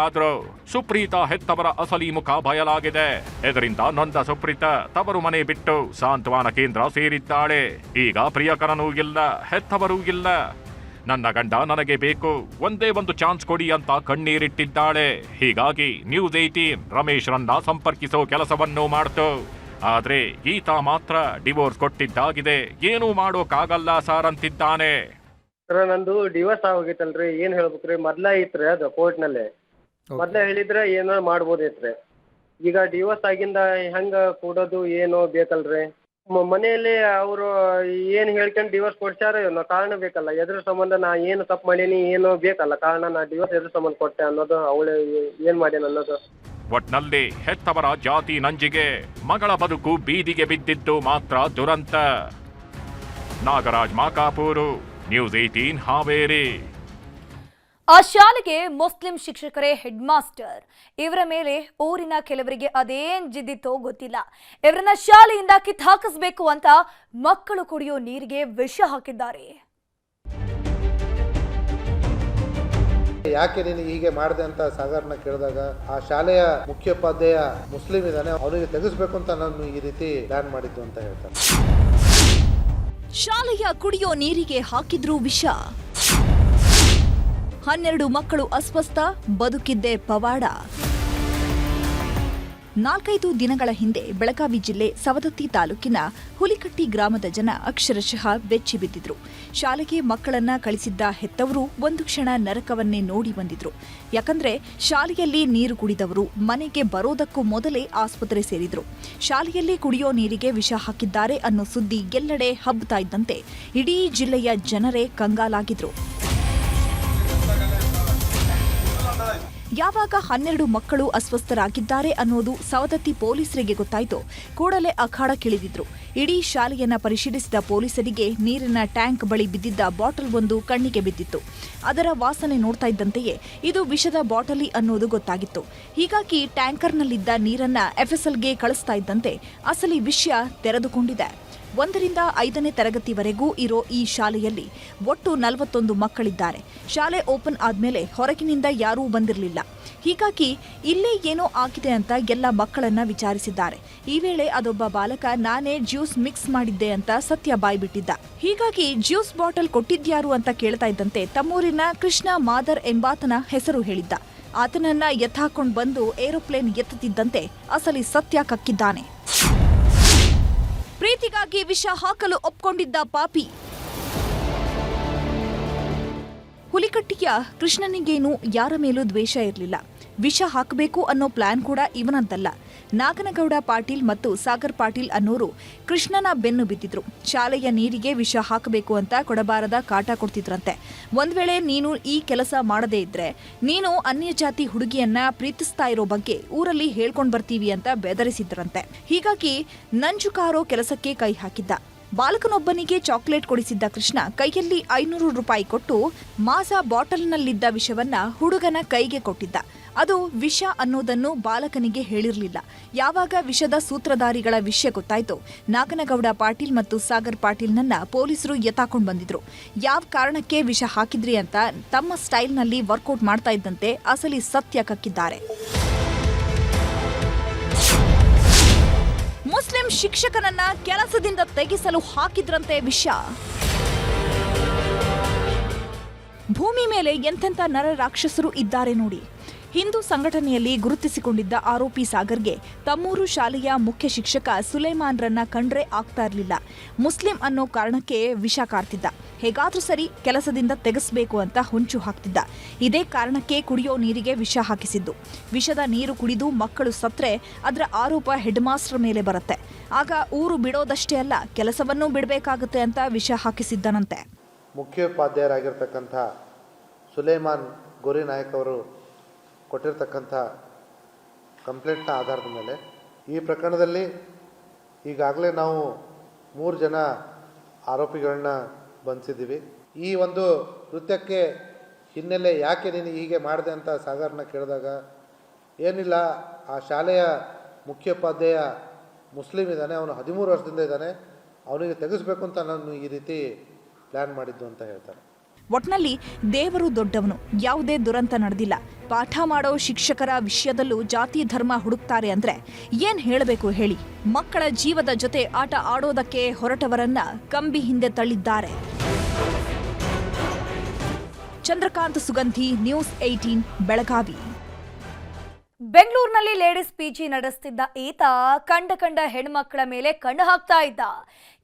ಆದ್ರು ಸುಪ್ರೀತಾ ಹೆತ್ತವರ ಅಸಲಿ ಮುಖ ಬಯಲಾಗಿದೆ. ಇದರಿಂದ ನೊಂದ ಸುಪ್ರೀತಾ ತವರು ಮನೆ ಬಿಟ್ಟು ಸಾಂತ್ವನ ಕೇಂದ್ರ ಸೇರಿದ್ದಾಳೆ. ಈಗ ಪ್ರಿಯಕರನೂ ಇಲ್ಲ, ಹೆತ್ತವರೂ ಇಲ್ಲ. ನನ್ನ ಗಂಡ ನನಗೆ ಬೇಕು, ಒಂದೇ ಒಂದು ಚಾನ್ಸ್ ಕೊಡಿ ಅಂತ ಕಣ್ಣೀರಿಟ್ಟಿದ್ದಾಳೆ. ಹೀಗಾಗಿ ನ್ಯೂಸ್ 18 ರಮೇಶ್ರನ್ನ ಸಂಪರ್ಕಿಸೋ ಕೆಲಸವನ್ನು ಮಾಡ್ತು. ಆದ್ರೆ ಗೀತಾ ಮಾತ್ರ ಡಿವೋರ್ಸ್ ಕೊಟ್ಟಿದ್ದಾಗಿದೆ, ಏನೂ ಮಾಡೋಕ್ಕಾಗಲ್ಲ ಸಾರ್ ಅಂತಿದ್ದಾನೆ. ಸರ್ ನಂದು ಡಿವೋರ್ಸ್ ಆಗೋಗೈತಲ್ರಿ, ಏನ್ ಹೇಳ್ಬೇಕ್ರಿ? ಮೊದ್ಲ ಐತ್ರಿ ಅದು ಕೋರ್ಟ್ನಲ್ಲಿ. ಮೊದ್ಲ ಹೇಳಿದ್ರೆ ಏನೋ ಮಾಡ್ಬೋದೈತ್ರಿ. ಈಗ ಡಿವೋರ್ಸ್ ಆಗಿಂದ ಹೆಂಗ ಕೂಡೋದು ಏನೋ ಬೇಕಲ್ರಿ. ಮನೆಯಲ್ಲಿ ಅವರು ಏನ್ ಹೇಳ್ಕೊಂಡು ಡಿವೋರ್ಸ್ ಕೊಡ್ಸ್ಯಾರ, ಕಾರಣ ಬೇಕಲ್ಲ. ಎದ್ರ ಸಂಬಂಧ ನಾ ಏನು ತಪ್ಪು ಮಾಡೀನಿ ಏನೋ ಬೇಕಲ್ಲ ಕಾರಣ. ನಾ ಡಿವೋರ್ಸ್ ಎದ್ರ ಸಂಬಂಧ ಕೊಟ್ಟೆ ಅನ್ನೋದು, ಅವಳು ಏನ್ ಮಾಡ್ಯಾನ ಅನ್ನೋದು. ಒಟ್ನಲ್ಲಿ ಹೆತ್ತವರ ಜಾತಿ ನಂಜಿಗೆ ಮಗಳ ಬದುಕು ಬೀದಿಗೆ ಬಿದ್ದಿದ್ದು ಮಾತ್ರ ದುರಂತ. ನಾಗರಾಜ್ ಮಾಕಾಪೂರು, ನ್ಯೂಸ್ 18 ಹಾವೇರಿ. ಆ ಶಾಲೆಗೆ ಮುಸ್ಲಿಂ ಶಿಕ್ಷಕರೇ ಹೆಡ್ ಮಾಸ್ಟರ್. ಇವರ ಮೇಲೆ ಊರಿನ ಕೆಲವರಿಗೆ ಅದೇನ್ ಜಿದ್ದಿತ್ತೋ ಗೊತ್ತಿಲ್ಲ. ಇವರನ್ನ ಶಾಲೆಯಿಂದ ಕಿತ್ತಾಕಿಸಬೇಕು ಅಂತ ಮಕ್ಕಳು ಕುಡಿಯೋ ನೀರಿಗೆ ವಿಷ ಹಾಕಿದ್ದಾರೆ. ಯಾಕೆ ನೀನು ಹೀಗೆ ಮಾಡಿದೆ ಅಂತ ಸಾಗರ್ನ ಕೇಳಿದಾಗ ಆ ಶಾಲೆಯ ಮುಖ್ಯೋಪಾಧ್ಯಾಯ ಮುಸ್ಲಿಂ ಇದ್ದಾನೆ, ಅವನಿಗೆ ತೆಗೆಸಬೇಕು ಅಂತ ನಾನು ಈ ರೀತಿ ಪ್ಲಾನ್ ಮಾಡಿದ್ದು ಅಂತ ಹೇಳ್ತಾರೆ. ಶಾಲೆಯ ಕುಡಿಯೋ ನೀರಿಗೆ ಹಾಕಿದ್ರು ವಿಷ. 12 ಮಕ್ಕಳು ಅಸ್ವಸ್ಥ, ಬದುಕಿದ್ದೇ ಪವಾಡ. 4-5 ದಿನಗಳ ಹಿಂದೆ ಬೆಳಗಾವಿ ಜಿಲ್ಲೆ ಸವದತ್ತಿ ತಾಲೂಕಿನ ಹುಲಿಕಟ್ಟಿ ಗ್ರಾಮದ ಜನ ಅಕ್ಷರಶಃ ಬೆಚ್ಚಿ ಬಿದ್ದಿದ್ರು. ಶಾಲೆಗೆ ಮಕ್ಕಳನ್ನ ಕಳಿಸಿದ್ದ ಹೆತ್ತವರು ಒಂದು ಕ್ಷಣ ನರಕವನ್ನೇ ನೋಡಿ ಬಂದಿದ್ರು. ಯಾಕಂದ್ರೆ ಶಾಲೆಯಲ್ಲಿ ನೀರು ಕುಡಿದವರು ಮನೆಗೆ ಬರೋದಕ್ಕೂ ಮೊದಲೇ ಆಸ್ಪತ್ರೆ ಸೇರಿದ್ರು. ಶಾಲೆಯಲ್ಲಿ ಕುಡಿಯೋ ನೀರಿಗೆ ವಿಷ ಹಾಕಿದ್ದಾರೆ ಅನ್ನೋ ಸುದ್ದಿ ಎಲ್ಲೆಡೆ ಹಬ್ಬುತ್ತಾ ಇದ್ದಂತೆ ಇಡೀ ಜಿಲ್ಲೆಯ ಜನರೇ ಕಂಗಾಲಾಗಿದ್ರು. ಯಾವಾಗ 12 ಮಕ್ಕಳು ಅಸ್ವಸ್ಥರಾಗಿದ್ದಾರೆ ಅನ್ನೋದು ಸವದತ್ತಿ ಪೊಲೀಸರಿಗೆ ಗೊತ್ತಾಯಿತು, ಕೂಡಲೇ ಅಖಾಡಕ್ಕಿಳಿದಿದ್ರು. ಇಡೀ ಶಾಲೆಯನ್ನ ಪರಿಶೀಲಿಸಿದ ಪೊಲೀಸರಿಗೆ ನೀರಿನ ಟ್ಯಾಂಕ್ ಬಳಿ ಬಿದ್ದಿದ್ದ ಬಾಟಲ್ ಒಂದು ಕಣ್ಣಿಗೆ ಬಿದ್ದಿತ್ತು. ಅದರ ವಾಸನೆ ನೋಡ್ತಾ ಇದ್ದಂತೆಯೇ ಇದು ವಿಷದ ಬಾಟಲಿ ಅನ್ನೋದು ಗೊತ್ತಾಗಿತ್ತು. ಹೀಗಾಗಿ ಟ್ಯಾಂಕರ್ನಲ್ಲಿದ್ದ ನೀರನ್ನ FSLಗೆ ಕಳಿಸ್ತಾ ಇದ್ದಂತೆ ಅಸಲಿ ವಿಷಯ ತೆರೆದುಕೊಂಡಿದೆ. 1ರಿಂದ 5ನೇ ತರಗತಿವರೆಗೂ ಇರೋ ಈ ಶಾಲೆಯಲ್ಲಿ ಒಟ್ಟು 41 ಮಕ್ಕಳಿದ್ದಾರೆ. ಶಾಲೆ ಓಪನ್ ಆದ್ಮೇಲೆ ಹೊರಗಿನಿಂದ ಯಾರೂ ಬಂದಿರಲಿಲ್ಲ. ಹೀಗಾಗಿ ಇಲ್ಲೇ ಏನೋ ಆಗಿದೆ ಅಂತ ಎಲ್ಲ ಮಕ್ಕಳನ್ನ ವಿಚಾರಿಸಿದ್ದಾರೆ. ಈ ವೇಳೆ ಅದೊಬ್ಬ ಬಾಲಕ ನಾನೇ ಜ್ಯೂಸ್ ಮಿಕ್ಸ್ ಮಾಡಿದ್ದೆ ಅಂತ ಸತ್ಯ ಬಾಯ್ಬಿಟ್ಟಿದ್ದ. ಹೀಗಾಗಿ ಜ್ಯೂಸ್ ಬಾಟಲ್ ಕೊಟ್ಟಿದ್ಯಾರು ಅಂತ ಕೇಳ್ತಾ ಇದ್ದಂತೆ ತಮ್ಮೂರಿನ ಕೃಷ್ಣ ಮಾದರ್ ಎಂಬಾತನ ಹೆಸರು ಹೇಳಿದ್ದ. ಆತನನ್ನ ಎತ್ತಾಕೊಂಡು ಬಂದು ಏರೋಪ್ಲೇನ್ ಎತ್ತುತ್ತಿದ್ದಂತೆ ಅಸಲಿ ಸತ್ಯ ಕಕ್ಕಿದ್ದಾನೆ. ಪ್ರೀತಿಗಾಗಿ ವಿಷ ಹಾಕಲು ಒಪ್ಕೊಂಡಿದ್ದ ಪಾಪಿ. ಹುಲಿಕಟ್ಟಿಯ ಕೃಷ್ಣನಿಗೇನು ಯಾರ ಮೇಲೂ ದ್ವೇಷ ಇರಲಿಲ್ಲ. ವಿಷ ಹಾಕಬೇಕು ಅನ್ನೋ ಪ್ಲಾನ್ ಕೂಡ ಇವನದ್ದಲ್ಲ. ನಾಗನಗೌಡ ಪಾಟೀಲ್ ಮತ್ತು ಸಾಗರ್ ಪಾಟೀಲ್ ಅನ್ನೋರು ಕೃಷ್ಣನ ಬೆನ್ನು ಬಿದ್ದಿದ್ರು. ಶಾಲೆಯ ನೀರಿಗೆ ವಿಷ ಹಾಕಬೇಕು ಅಂತ ಕೊಡಬಾರದ ಕಾಟ ಕೊಡ್ತಿದ್ರಂತೆ. ಒಂದ್ ವೇಳೆ ನೀನು ಈ ಕೆಲಸ ಮಾಡದೇ ಇದ್ರೆ ನೀನು ಅನ್ಯ ಜಾತಿ ಹುಡುಗಿಯನ್ನ ಪ್ರೀತಿಸ್ತಾ ಇರೋ ಬಗ್ಗೆ ಊರಲ್ಲಿ ಹೇಳ್ಕೊಂಡ್ ಬರ್ತೀವಿ ಅಂತ ಬೆದರಿಸಿದ್ರಂತೆ. ಹೀಗಾಗಿ ನಂಜುಕಾರೋ ಕೆಲಸಕ್ಕೆ ಕೈ ಹಾಕಿದ್ದ. ಬಾಲಕನೊಬ್ಬನಿಗೆ ಚಾಕ್ಲೇಟ್ ಕೊಡಿಸಿದ್ದ ಕೃಷ್ಣ ಕೈಯಲ್ಲಿ 500 ರೂಪಾಯಿ ಕೊಟ್ಟು ಮಾಸಾ ಬಾಟಲ್ನಲ್ಲಿದ್ದ ವಿಷವನ್ನ ಹುಡುಗನ ಕೈಗೆ ಕೊಟ್ಟಿದ್ದ. ಅದು ವಿಷ ಅನ್ನೋದನ್ನು ಬಾಲಕನಿಗೆ ಹೇಳಿರಲಿಲ್ಲ. ಯಾವಾಗ ವಿಷದ ಸೂತ್ರಧಾರಿಗಳ ವಿಷಯ ಗೊತ್ತಾಯ್ತು, ನಾಗನಗೌಡ ಪಾಟೀಲ್ ಮತ್ತು ಸಾಗರ್ ಪಾಟೀಲ್ನನ್ನ ಪೊಲೀಸರು ಎತ್ತಾಕೊಂಡು ಬಂದಿದ್ರು. ಯಾವ ಕಾರಣಕ್ಕೆ ವಿಷ ಹಾಕಿದ್ರಿ ಅಂತ ತಮ್ಮ ಸ್ಟೈಲ್ನಲ್ಲಿ ವರ್ಕೌಟ್ ಮಾಡ್ತಾ ಇದ್ದಂತೆ ಅಸಲಿ ಸತ್ಯ ಕಕ್ಕಿದ್ದಾರೆ. ಮುಸ್ಲಿಂ ಶಿಕ್ಷಕನನ್ನ ಕೆಲಸದಿಂದ ತೆಗೆಸಲು ಹಾಕಿದ್ರಂತೆ ವಿಷ. ಭೂಮಿ ಮೇಲೆ ಎಂತೆಂಥ ನರ ರಾಕ್ಷಸರು ಇದ್ದಾರೆ ನೋಡಿ. ಹಿಂದೂ ಸಂಘಟನೆಯಲ್ಲಿ ಗುರುತಿಸಿಕೊಂಡಿದ್ದ ಆರೋಪಿ ಸಾಗರ್ಗೆ ತಮ್ಮೂರು ಶಾಲೆಯ ಮುಖ್ಯ ಶಿಕ್ಷಕ ಸುಲೇಮಾನ್ರನ್ನ ಕಂಡ್ರೆ ಆಗ್ತಾ ಇರಲಿಲ್ಲ. ಮುಸ್ಲಿಂ ಅನ್ನೋ ಕಾರಣಕ್ಕೆ ವಿಷ ಕಾರ್ತಿದ್ದ. ಹೇಗಾದ್ರೂ ಸರಿ ಕೆಲಸದಿಂದ ತೆಗೆಸಬೇಕು ಅಂತ ಹೊಂಚು ಹಾಕ್ತಿದ್ದ. ಇದೇ ಕಾರಣಕ್ಕೆ ಕುಡಿಯೋ ನೀರಿಗೆ ವಿಷ ಹಾಕಿಸಿದ್ದು. ವಿಷದ ನೀರು ಕುಡಿದು ಮಕ್ಕಳು ಸತ್ರೆ ಅದರ ಆರೋಪ ಹೆಡ್ ಮಾಸ್ಟರ್ ಮೇಲೆ ಬರುತ್ತೆ. ಆಗ ಊರು ಬಿಡೋದಷ್ಟೇ ಅಲ್ಲ, ಕೆಲಸವನ್ನೂ ಬಿಡಬೇಕಾಗುತ್ತೆ ಅಂತ ವಿಷ ಹಾಕಿಸಿದ್ದನಂತೆ. ಮುಖ್ಯೋಪಾಧ್ಯಾಯರಾಗಿರ್ತಕ್ಕಂಥ ಸುಲೇಮಾನ್ ಗೋರಿ ನಾಯಕ್ ಅವರು ಕೊಟ್ಟಿರ್ತಕ್ಕಂಥ ಕಂಪ್ಲೇಂಟ್ನ ಆಧಾರದ ಮೇಲೆ ಈ ಪ್ರಕರಣದಲ್ಲಿ ಈಗಾಗಲೇ ನಾವು 3 ಜನ ಆರೋಪಿಗಳನ್ನ ಬಂಧಿಸಿದ್ದೀವಿ. ಈ ಒಂದು ಕೃತ್ಯಕ್ಕೆ ಹಿನ್ನೆಲೆ ಯಾಕೆ ನೀನು ಹೀಗೆ ಮಾಡಿದೆ ಅಂತ ಸಾಗರ್ನ ಕೇಳಿದಾಗ, ಏನಿಲ್ಲ, ಆ ಶಾಲೆಯ ಮುಖ್ಯೋಪಾಧ್ಯಾಯ ಮುಸ್ಲಿಂ ಇದ್ದಾನೆ, ಅವನು 13 ವರ್ಷದಿಂದ ಇದ್ದಾನೆ, ಅವನಿಗೆ ತೆಗೆಸಬೇಕು ಅಂತ ನಾನು ಈ ರೀತಿ ಪ್ಲ್ಯಾನ್ ಮಾಡಿದ್ದು ಅಂತ ಹೇಳ್ತಾರೆ. ಒಟ್ನಲ್ಲಿ ದೇವರು ದೊಡ್ಡವನು, ಯಾವುದೇ ದುರಂತ ನಡೆದಿಲ್ಲ. ಪಾಠ ಮಾಡೋ ಶಿಕ್ಷಕರ ವಿಷಯದಲ್ಲೂ ಜಾತಿ ಧರ್ಮ ಹುಡುಕ್ತಾರೆ ಅಂದ್ರೆ ಏನ್ ಹೇಳಬೇಕು ಹೇಳಿ. ಮಕ್ಕಳ ಜೀವದ ಜೊತೆ ಆಟ ಆಡೋದಕ್ಕೆ ಹೊರಟವರನ್ನ ಕಂಬಿ ಹಿಂದೆ ತಳ್ಳಿದ್ದಾರೆ. ಚಂದ್ರಕಾಂತ್ ಸುಗಂಧಿ, ನ್ಯೂಸ್ 18 ಬೆಳಗಾವಿ. ಬೆಂಗಳೂರಿನಲ್ಲಿ ಲೇಡೀಸ್ ಪಿಜಿ ನಡೆಸುತ್ತಿದ್ದ ಈತ ಕಂಡ ಹೆಣ್ಮಕ್ಕಳ ಮೇಲೆ ಕಣ್ಣು ಹಾಕ್ತಾ ಇದ್ದ.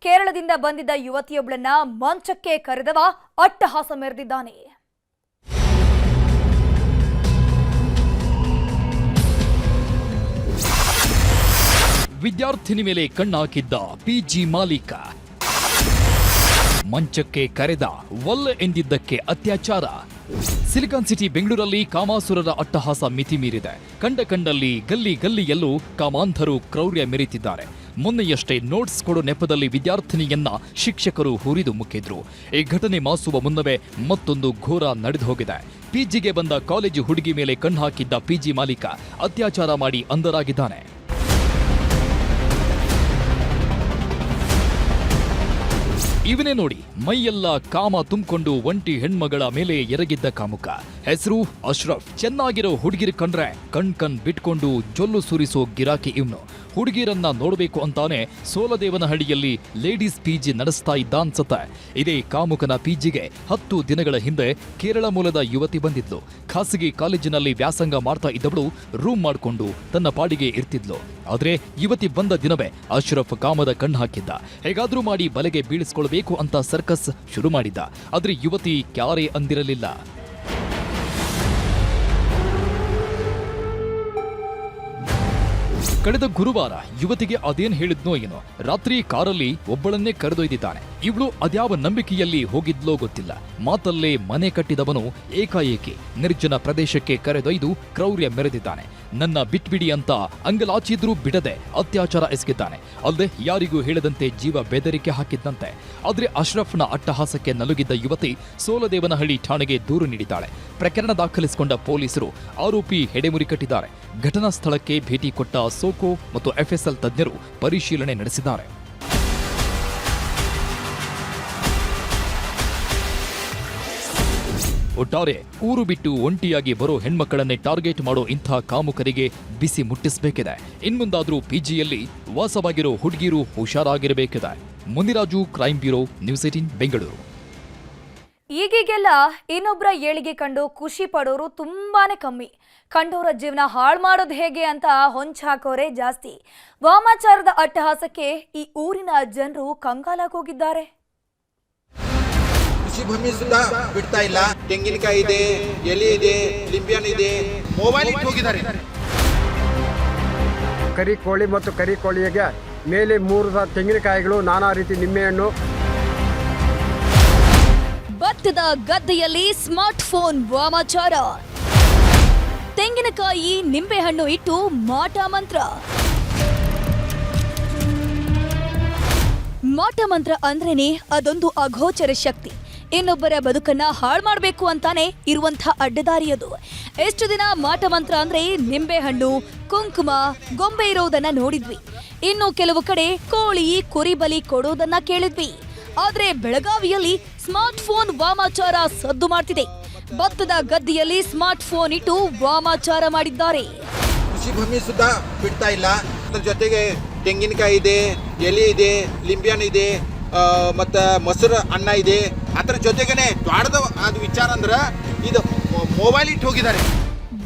ಕೇರಳದಿಂದ ಬಂದಿದ್ದ ಯುವತಿಯೊಬ್ಬಳನ್ನ ಮಂಚಕ್ಕೆ ಕರೆದವ ಅಟ್ಟಹಾಸ ಮೆರೆದಿದ್ದಾನೆ. ವಿದ್ಯಾರ್ಥಿನಿ ಮೇಲೆ ಕಣ್ಣಾಕಿದ್ದ ಪಿಜಿ ಮಾಲೀಕ, ಮಂಚಕ್ಕೆ ಕರೆದ, ಒಲ್ಲೆ ಎಂದಿದ್ದಕ್ಕೆ ಅತ್ಯಾಚಾರ. ಸಿಲಿಕಾನ್ ಸಿಟಿ ಬೆಂಗಳೂರಲ್ಲಿ ಕಾಮಾಸುರರ ಅಟ್ಟಹಾಸ ಮಿತಿ ಮೀರಿದೆ. ಕಂಡಲ್ಲಿ ಗಲ್ಲಿಯಲ್ಲೂ ಕಾಮಾಂಧರು ಕ್ರೌರ್ಯ ಮೆರೆತಿದ್ದಾರೆ. ಮೊನ್ನೆಯಷ್ಟೇ ನೋಟ್ಸ್ ಕೊಡೋ ನೆಪದಲ್ಲಿ ವಿದ್ಯಾರ್ಥಿನಿಯನ್ನ ಶಿಕ್ಷಕರು ಹುರಿದು ಮುಕ್ಕಿದ್ರು. ಈ ಘಟನೆ ಮಾಸುವ ಮುನ್ನವೇ ಮತ್ತೊಂದು ಘೋರ ನಡೆದು ಹೋಗಿದೆ. ಪಿಜಿಗೆ ಬಂದ ಕಾಲೇಜು ಹುಡುಗಿ ಮೇಲೆ ಕಣ್ಣು ಹಾಕಿದ್ದ ಪಿಜಿ ಮಾಲೀಕ ಅತ್ಯಾಚಾರ ಮಾಡಿ ಅಂಧರಾಗಿದ್ದಾನೆ. ಇವನೇ ನೋಡಿ, ಮೈಯೆಲ್ಲ ಕಾಮ ತುಂಬಿಕೊಂಡು ಒಂಟಿ ಹೆಣ್ಮಗಳ ಮೇಲೆ ಎರಗಿದ್ದ ಕಾಮುಕ. ಹೆಸರು ಅಶ್ರಫ್. ಚೆನ್ನಾಗಿರೋ ಹುಡುಗಿರ್ ಕಂಡ್ರೆ ಕಣ್ ಬಿಟ್ಕೊಂಡು ಜೊಲ್ಲು ಸುರಿಸೋ ಗಿರಾಕಿ ಇವನು. ಹುಡುಗಿರನ್ನ ನೋಡಬೇಕು ಅಂತಾನೆ ಸೋಲದೇವನಹಳ್ಳಿಯಲ್ಲಿ ಲೇಡೀಸ್ ಪಿಜಿ ನಡೆಸ್ತಾ ಇದ್ದ ಅನ್ಸತ್ತೆ. ಇದೇ ಕಾಮುಕನ ಪಿಜಿಗೆ 10 ದಿನಗಳ ಹಿಂದೆ ಕೇರಳ ಮೂಲದ ಯುವತಿ ಬಂದಿದ್ಲು. ಖಾಸಗಿ ಕಾಲೇಜಿನಲ್ಲಿ ವ್ಯಾಸಂಗ ಮಾಡ್ತಾ ಇದ್ದವಳು ರೂಮ್ ಮಾಡಿಕೊಂಡು ತನ್ನ ಪಾಡಿಗೆ ಇರ್ತಿದ್ಲು. ಆದ್ರೆ ಯುವತಿ ಬಂದ ದಿನವೇ ಅಶ್ರಫ್ ಕಾಮದ ಕಣ್ಣು ಹಾಕಿದ್ದ. ಹೇಗಾದ್ರೂ ಮಾಡಿ ಬಲೆಗೆ ಬೀಳಿಸ್ಕೊಳ್ಬೇಕು ಅಂತ ಸರ್ಕಸ್ ಶುರು ಮಾಡಿದ್ದ. ಆದ್ರೆ ಯುವತಿ ಕ್ಯಾರೆ ಅಂದಿರಲಿಲ್ಲ. ಕಳೆದ ಗುರುವಾರ ಯುವತಿಗೆ ಅದೇನ್ ಹೇಳಿದ್ನೋ ಏನೋ, ರಾತ್ರಿ ಕಾರಲ್ಲಿ ಒಬ್ಬಳನ್ನೇ ಕರೆದೊಯ್ದಿದ್ದಾನೆ. ಇವಳು ಅದ್ಯಾವ ನಂಬಿಕೆಯಲ್ಲಿ ಹೋಗಿದ್ಲೋ ಗೊತ್ತಿಲ್ಲ. ಮಾತಲ್ಲೇ ಮನೆ ಕಟ್ಟಿದವನು ಏಕಾಏಕಿ ನಿರ್ಜನ ಪ್ರದೇಶಕ್ಕೆ ಕರೆದೊಯ್ದು ಕ್ರೌರ್ಯ ಮೆರೆದಿದ್ದಾನೆ. ನನ್ನ ಬಿಟ್ಬಿಡಿ ಅಂತ ಅಂಗಲಾಚಿದ್ರೂ ಬಿಡದೆ ಅತ್ಯಾಚಾರ ಎಸಗಿದ್ದಾನೆ. ಅಲ್ಲದೆ ಯಾರಿಗೂ ಹೇಳದಂತೆ ಜೀವ ಬೆದರಿಕೆ ಹಾಕಿದ್ದಂತೆ. ಆದ್ರೆ ಅಶ್ರಫ್ನ ಅಟ್ಟಹಾಸಕ್ಕೆ ನಲುಗಿದ್ದ ಯುವತಿ ಸೋಲದೇವನಹಳ್ಳಿ ಠಾಣೆಗೆ ದೂರು ನೀಡಿದ್ದಾಳೆ. ಪ್ರಕರಣ ದಾಖಲಿಸಿಕೊಂಡ ಪೊಲೀಸರು ಆರೋಪಿ ಹೆಡೆಮುರಿ ಕಟ್ಟಿದ್ದಾರೆ. ಘಟನಾ ಸ್ಥಳಕ್ಕೆ ಭೇಟಿ ಕೊಟ್ಟ ಸೋಕೋ ಮತ್ತು ಎಫ್ಎಸ್ಎಲ್ ತಜ್ಞರು ಪರಿಶೀಲನೆ ನಡೆಸಿದ್ದಾರೆ. ಒಟ್ಟಾರೆ ಊರು ಬಿಟ್ಟು ಒಂಟಿಯಾಗಿ ಬರೋ ಹೆಣ್ಮಕ್ಕಳನ್ನೇ ಟಾರ್ಗೆಟ್ ಮಾಡೋ ಇಂಥ ಕಾಮುಕರಿಗೆ ಬಿಸಿ ಮುಟ್ಟಿಸಬೇಕಿದೆ. ಇನ್ಮುಂದಾದ್ರೂ ಪಿಜಿಯಲ್ಲಿ ವಾಸವಾಗಿರೋ ಹುಡುಗಿರು ಹುಷಾರಾಗಿರಬೇಕಿದೆ. Muniraju, crime bureau, news 18 Bengaluru. ಈಗೀಗೆಲ್ಲ ಇನ್ನೊಬ್ಬರ ಏಳಿಗೆ ಕಂಡು ಖುಷಿ ಪಡೋರು ತುಂಬಾನೇ ಕಮ್ಮಿ. ಕಂಡೋರ ಜೀವನ ಹಾಳು ಮಾಡೋದು ಹೇಗೆ ಅಂತ ಹೊಂಚು ಹಾಕೋರೇ ಜಾಸ್ತಿ. ವಾಮಾಚಾರದ ಅಟ್ಟಹಾಸಕ್ಕೆ ಈ ಊರಿನ ಜನರು ಕಂಗಾಲಾಗೋಗಿದ್ದಾರೆ. ಕೃಷಿ ಭೂಮಿ ಸುದ್ದ ಬಿಡ್ತಾ ಇಲ್ಲ. ತೆಂಗಿನಕಾಯಿ ಇದೆ, ಎಲೆ ಇದೆ, ಲಿಂಬಿಯನ್ ಇದೆ, ಮೊಬೈಲ್ ಇಟ್ಟು ಹೋಗಿದ್ದಾರೆ. ಕರಿ ಕೋಳಿ ಮತ್ತು ಕರಿ ಕೋಳಿಗೆ ಮೇಲೆ 3 ತೆಂಗಿನಕಾಯಿಗಳು, ನಾನಾ ರೀತಿ ನಿಂಬೆಹಣ್ಣು. ಭತ್ತದ ಗದ್ದೆಯಲ್ಲಿ ಸ್ಮಾರ್ಟ್ ಫೋನ್ ವಾಮಾಚಾರ. ತೆಂಗಿನಕಾಯಿ, ನಿಂಬೆಹಣ್ಣು ಇಟ್ಟು ಮಾಟ ಮಂತ್ರ. ಮಾಟ ಮಂತ್ರ ಅಂದ್ರೇನೆ ಅದೊಂದು ಅಗೋಚರ ಶಕ್ತಿ. ಇನ್ನೊಬ್ಬರ ಬದುಕನ್ನ ಹಾಳು ಮಾಡಬೇಕು ಅಂತಾನೆ ಇರುವಂಥ ಅಡ್ಡದಾರಿಯದು. ಎಷ್ಟು ದಿನ ಮಾಟ ಮಂತ್ರ ಅಂದ್ರೆ ನಿಂಬೆಹಣ್ಣು, ಕುಂಕುಮ, ಗೊಂಬೆ ಇರೋದನ್ನ ನೋಡಿದ್ವಿ. ಇನ್ನು ಕೆಲವು ಕಡೆ ಕೋಳಿ, ಕುರಿ ಬಲಿ ಕೊಡೋದನ್ನ ಕೇಳಿದ್ವಿ. ಆದ್ರೆ ಬೆಳಗಾವಿಯಲ್ಲಿ ಸ್ಮಾರ್ಟ್ ಫೋನ್ ವಾಮಾಚಾರ ಸದ್ದು ಮಾಡ್ತಿದೆ. ಭತ್ತದ ಗದ್ದೆಯಲ್ಲಿ ಸ್ಮಾರ್ಟ್ ಫೋನ್ ಇಟ್ಟು ವಾಮಾಚಾರ ಮಾಡಿದ್ದಾರೆ. ಕೃಷಿ ಭೂಮಿ ಸುದ್ದ ಬಿಡ್ತಾ ಇಲ್ಲ. ಅದ್ರ ಜೊತೆಗೆ ತೆಂಗಿನಕಾಯಿ ಇದೆ, ಎಲೆ ಇದೆ, ಲಿಂಬಿಯನ್ ಇದೆ, ಮತ್ತು ಮೊಸರು ಅನ್ನ ಇದೆ. ಅದರ ಜೊತೆಗೇನೆ ದೊಡ್ಡದ ಅದು ವಿಚಾರ ಅಂದ್ರೆ ಇದು ಮೊಬೈಲ್ ಇಟ್ಟು ಹೋಗಿದ್ದಾರೆ.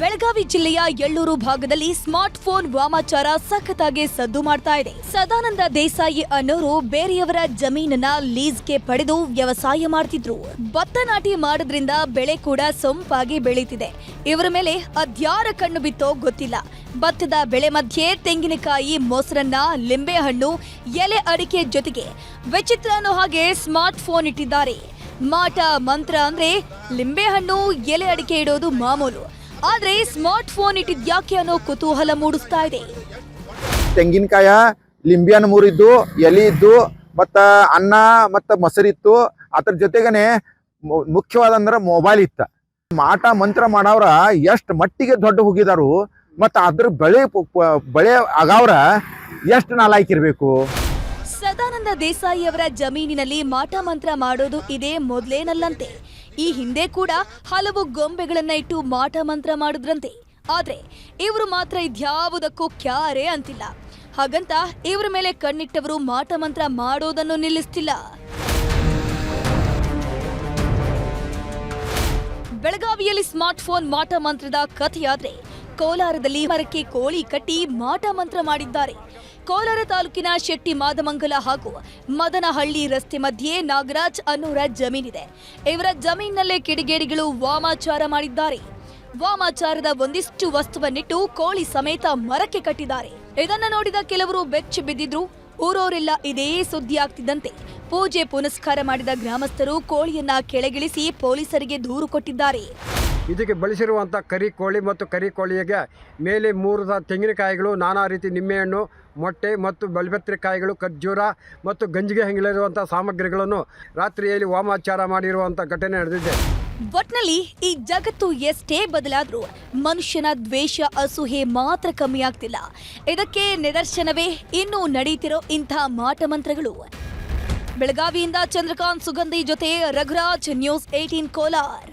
ಬೆಳಗಾವಿ ಜಿಲ್ಲೆಯ ಎಳ್ಳೂರು ಭಾಗದಲ್ಲಿ ಸ್ಮಾರ್ಟ್ ಫೋನ್ ವಾಮಾಚಾರ ಸಖತ್ತಾಗಿ ಸದ್ದು ಮಾಡ್ತಾ ಇದೆ. ಸದಾನಂದ ದೇಸಾಯಿ ಅನ್ನೋರು ಬೇರೆಯವರ ಜಮೀನನ್ನ ಲೀಸ್ಗೆ ಪಡೆದು ವ್ಯವಸಾಯ ಮಾಡ್ತಿದ್ರು. ಭತ್ತ ನಾಟಿ ಮಾಡೋದ್ರಿಂದ ಬೆಳೆ ಕೂಡ ಸೊಂಪಾಗಿ ಬೆಳೀತಿದೆ. ಇವರ ಮೇಲೆ ಅದ್ಯಾರ ಕಣ್ಣು ಬಿತ್ತೋ ಗೊತ್ತಿಲ್ಲ. ಭತ್ತದ ಬೆಳೆ ಮಧ್ಯೆ ತೆಂಗಿನಕಾಯಿ, ಮೊಸರನ್ನ, ಲಿಂಬೆಹಣ್ಣು, ಎಲೆ ಅಡಿಕೆ ಜೊತೆಗೆ ವಿಚಿತ್ರ ಅನ್ನೋ ಹಾಗೆ ಸ್ಮಾರ್ಟ್ ಫೋನ್ ಇಟ್ಟಿದ್ದಾರೆ. ಮಾಟ ಮಂತ್ರ ಅಂದ್ರೆ ಲಿಂಬೆಹಣ್ಣು, ಎಲೆ ಅಡಿಕೆ ಇಡೋದು ಮಾಮೂಲು. ಆದ್ರೆ ಸ್ಮಾರ್ಟ್ ಫೋನ್ ಇಟ್ಟಿದ್ಯಾಕೆ ಅನ್ನೋ ಕುತೂಹಲ ಮೂಡಿಸ್ತಾ ಇದೆ. ತೆಂಗಿನಕಾಯ, ಲಿಂಬಿಯನ್ ಮೂರಿದ್ದು, ಎಲೆ ಇದ್ದು, ಮತ್ತ ಅನ್ನ ಮತ್ತ ಮೊಸರಿತ್ತು. ಅದ್ರ ಜೊತೆಗನೆ ಮುಖ್ಯವಾದಂದ್ರ ಮೊಬೈಲ್ ಇತ್ತ. ಮಾಟ ಮಂತ್ರ ಮಾಡವ್ರ ಎಷ್ಟ್ ಮಟ್ಟಿಗೆ ದೊಡ್ಡ ಹೋಗಿದಾರು, ಮತ್ತ ಅದ್ರ ಬೆಳೆ ಆಗವ್ರ ಎಷ್ಟು ನಾಲಾಯ್ಕಿರ್ಬೇಕು. ಸದಾನಂದ ದೇಸಾಯಿ ಅವರ ಜಮೀನಿನಲ್ಲಿ ಮಾಟ ಮಂತ್ರ ಮಾಡೋದು ಇದೇ ಮೊದಲೇನಲ್ಲಂತೆ. ಈ ಹಿಂದೆ ಕೂಡ ಹಲವು ಗೊಂಬೆಗಳನ್ನ ಇಟ್ಟು ಮಾಟ ಮಂತ್ರ ಮಾಡಿದ್ರಂತೆ. ಆದ್ರೆ ಇವರು ಮಾತ್ರ ಇದ್ಯಾವುದಕ್ಕೂ ಕ್ಯಾರೆ ಅಂತಿಲ್ಲ. ಹಾಗಂತ ಇವರ ಮೇಲೆ ಕಣ್ಣಿಟ್ಟವರು ಮಾಟ ಮಂತ್ರ ಮಾಡೋದನ್ನು ನಿಲ್ಲಿಸ್ತಿಲ್ಲ. ಬೆಳಗಾವಿಯಲ್ಲಿ ಸ್ಮಾರ್ಟ್ ಫೋನ್ ಮಾಟ ಮಂತ್ರದ ಕಥೆಯಾದ್ರೆ, ಕೋಲಾರದಲ್ಲಿ ಮರಕ್ಕೆ ಕೋಳಿ ಕಟ್ಟಿ ಮಾಟ ಮಂತ್ರ ಮಾಡಿದ್ದಾರೆ. ಕೋಲಾರ ತಾಲೂಕಿನ ಶೆಟ್ಟಿ ಮಾದಮಂಗಲ ಹಾಗೂ ಮದನಹಳ್ಳಿ ರಸ್ತೆ ಮಧ್ಯೆ ನಾಗರಾಜ್ ಅನ್ನೋರ ಜಮೀನಿದೆ. ಇವರ ಜಮೀನಲ್ಲೇ ಕಿಡಿಗೇಡಿಗಳು ವಾಮಾಚಾರ ಮಾಡಿದ್ದಾರೆ. ವಾಮಾಚಾರದ ಒಂದಿಷ್ಟು ವಸ್ತುವನ್ನಿಟ್ಟು ಕೋಳಿ ಸಮೇತ ಮರಕ್ಕೆ ಕಟ್ಟಿದ್ದಾರೆ. ಇದನ್ನ ನೋಡಿದ ಕೆಲವರು ಬೆಚ್ಚಿ ಬಿದ್ದಿದ್ರು. ಊರವರೆಲ್ಲ ಇದೇ ಸುದ್ದಿ ಆಗ್ತಿದ್ದಂತೆ ಪೂಜೆ ಪುನಸ್ಕಾರ ಮಾಡಿದ ಗ್ರಾಮಸ್ಥರು ಕೋಳಿಯನ್ನ ಕೆಳಗಿಳಿಸಿ ಪೊಲೀಸರಿಗೆ ದೂರು ಕೊಟ್ಟಿದ್ದಾರೆ. ಇದಕ್ಕೆ ಬಳಸಿರುವಂಥ ಕರಿ ಕೋಳಿ ಮತ್ತು ಕರಿ ಕೋಳಿಗೆ ಮೇಲೆ 3 ತೆಂಗಿನಕಾಯಿಗಳು, ನಾನಾ ರೀತಿ ನಿಂಬೆಹಣ್ಣು, ಮೊಟ್ಟೆ ಮತ್ತು ಬಲ್ಬೆತ್ತರಿಕಾಯಿಗಳು, ಖರ್ಜೂರ ಮತ್ತು ಗಂಜಿಗೆ ಹಂಗಿಳಿರುವಂಥ ಸಾಮಗ್ರಿಗಳನ್ನು ರಾತ್ರಿಯಲ್ಲಿ ವಾಮಾಚಾರ ಮಾಡಿರುವಂಥ ಘಟನೆ ನಡೆದಿದೆ. ಒಟ್ನಲ್ಲಿ ಈ ಜಗತ್ತು ಎಷ್ಟೇ ಬದಲಾದ್ರೂ ಮನುಷ್ಯನ ದ್ವೇಷ, ಅಸೂಹೆ ಮಾತ್ರ ಕಮ್ಮಿ ಆಗ್ತಿಲ್ಲ. ಇದಕ್ಕೆ ನಿದರ್ಶನವೇ ಇನ್ನೂ ನಡೀತಿರೋ ಇಂಥ ಮಾಟ ಮಂತ್ರಗಳು. ಬೆಳಗಾವಿಯಿಂದ ಚಂದ್ರಕಾಂತ್ ಸುಗಂಧಿ ಜೊತೆ ರಘುರಾಜ್, ನ್ಯೂಸ್ 18 ಕೋಲಾರ್.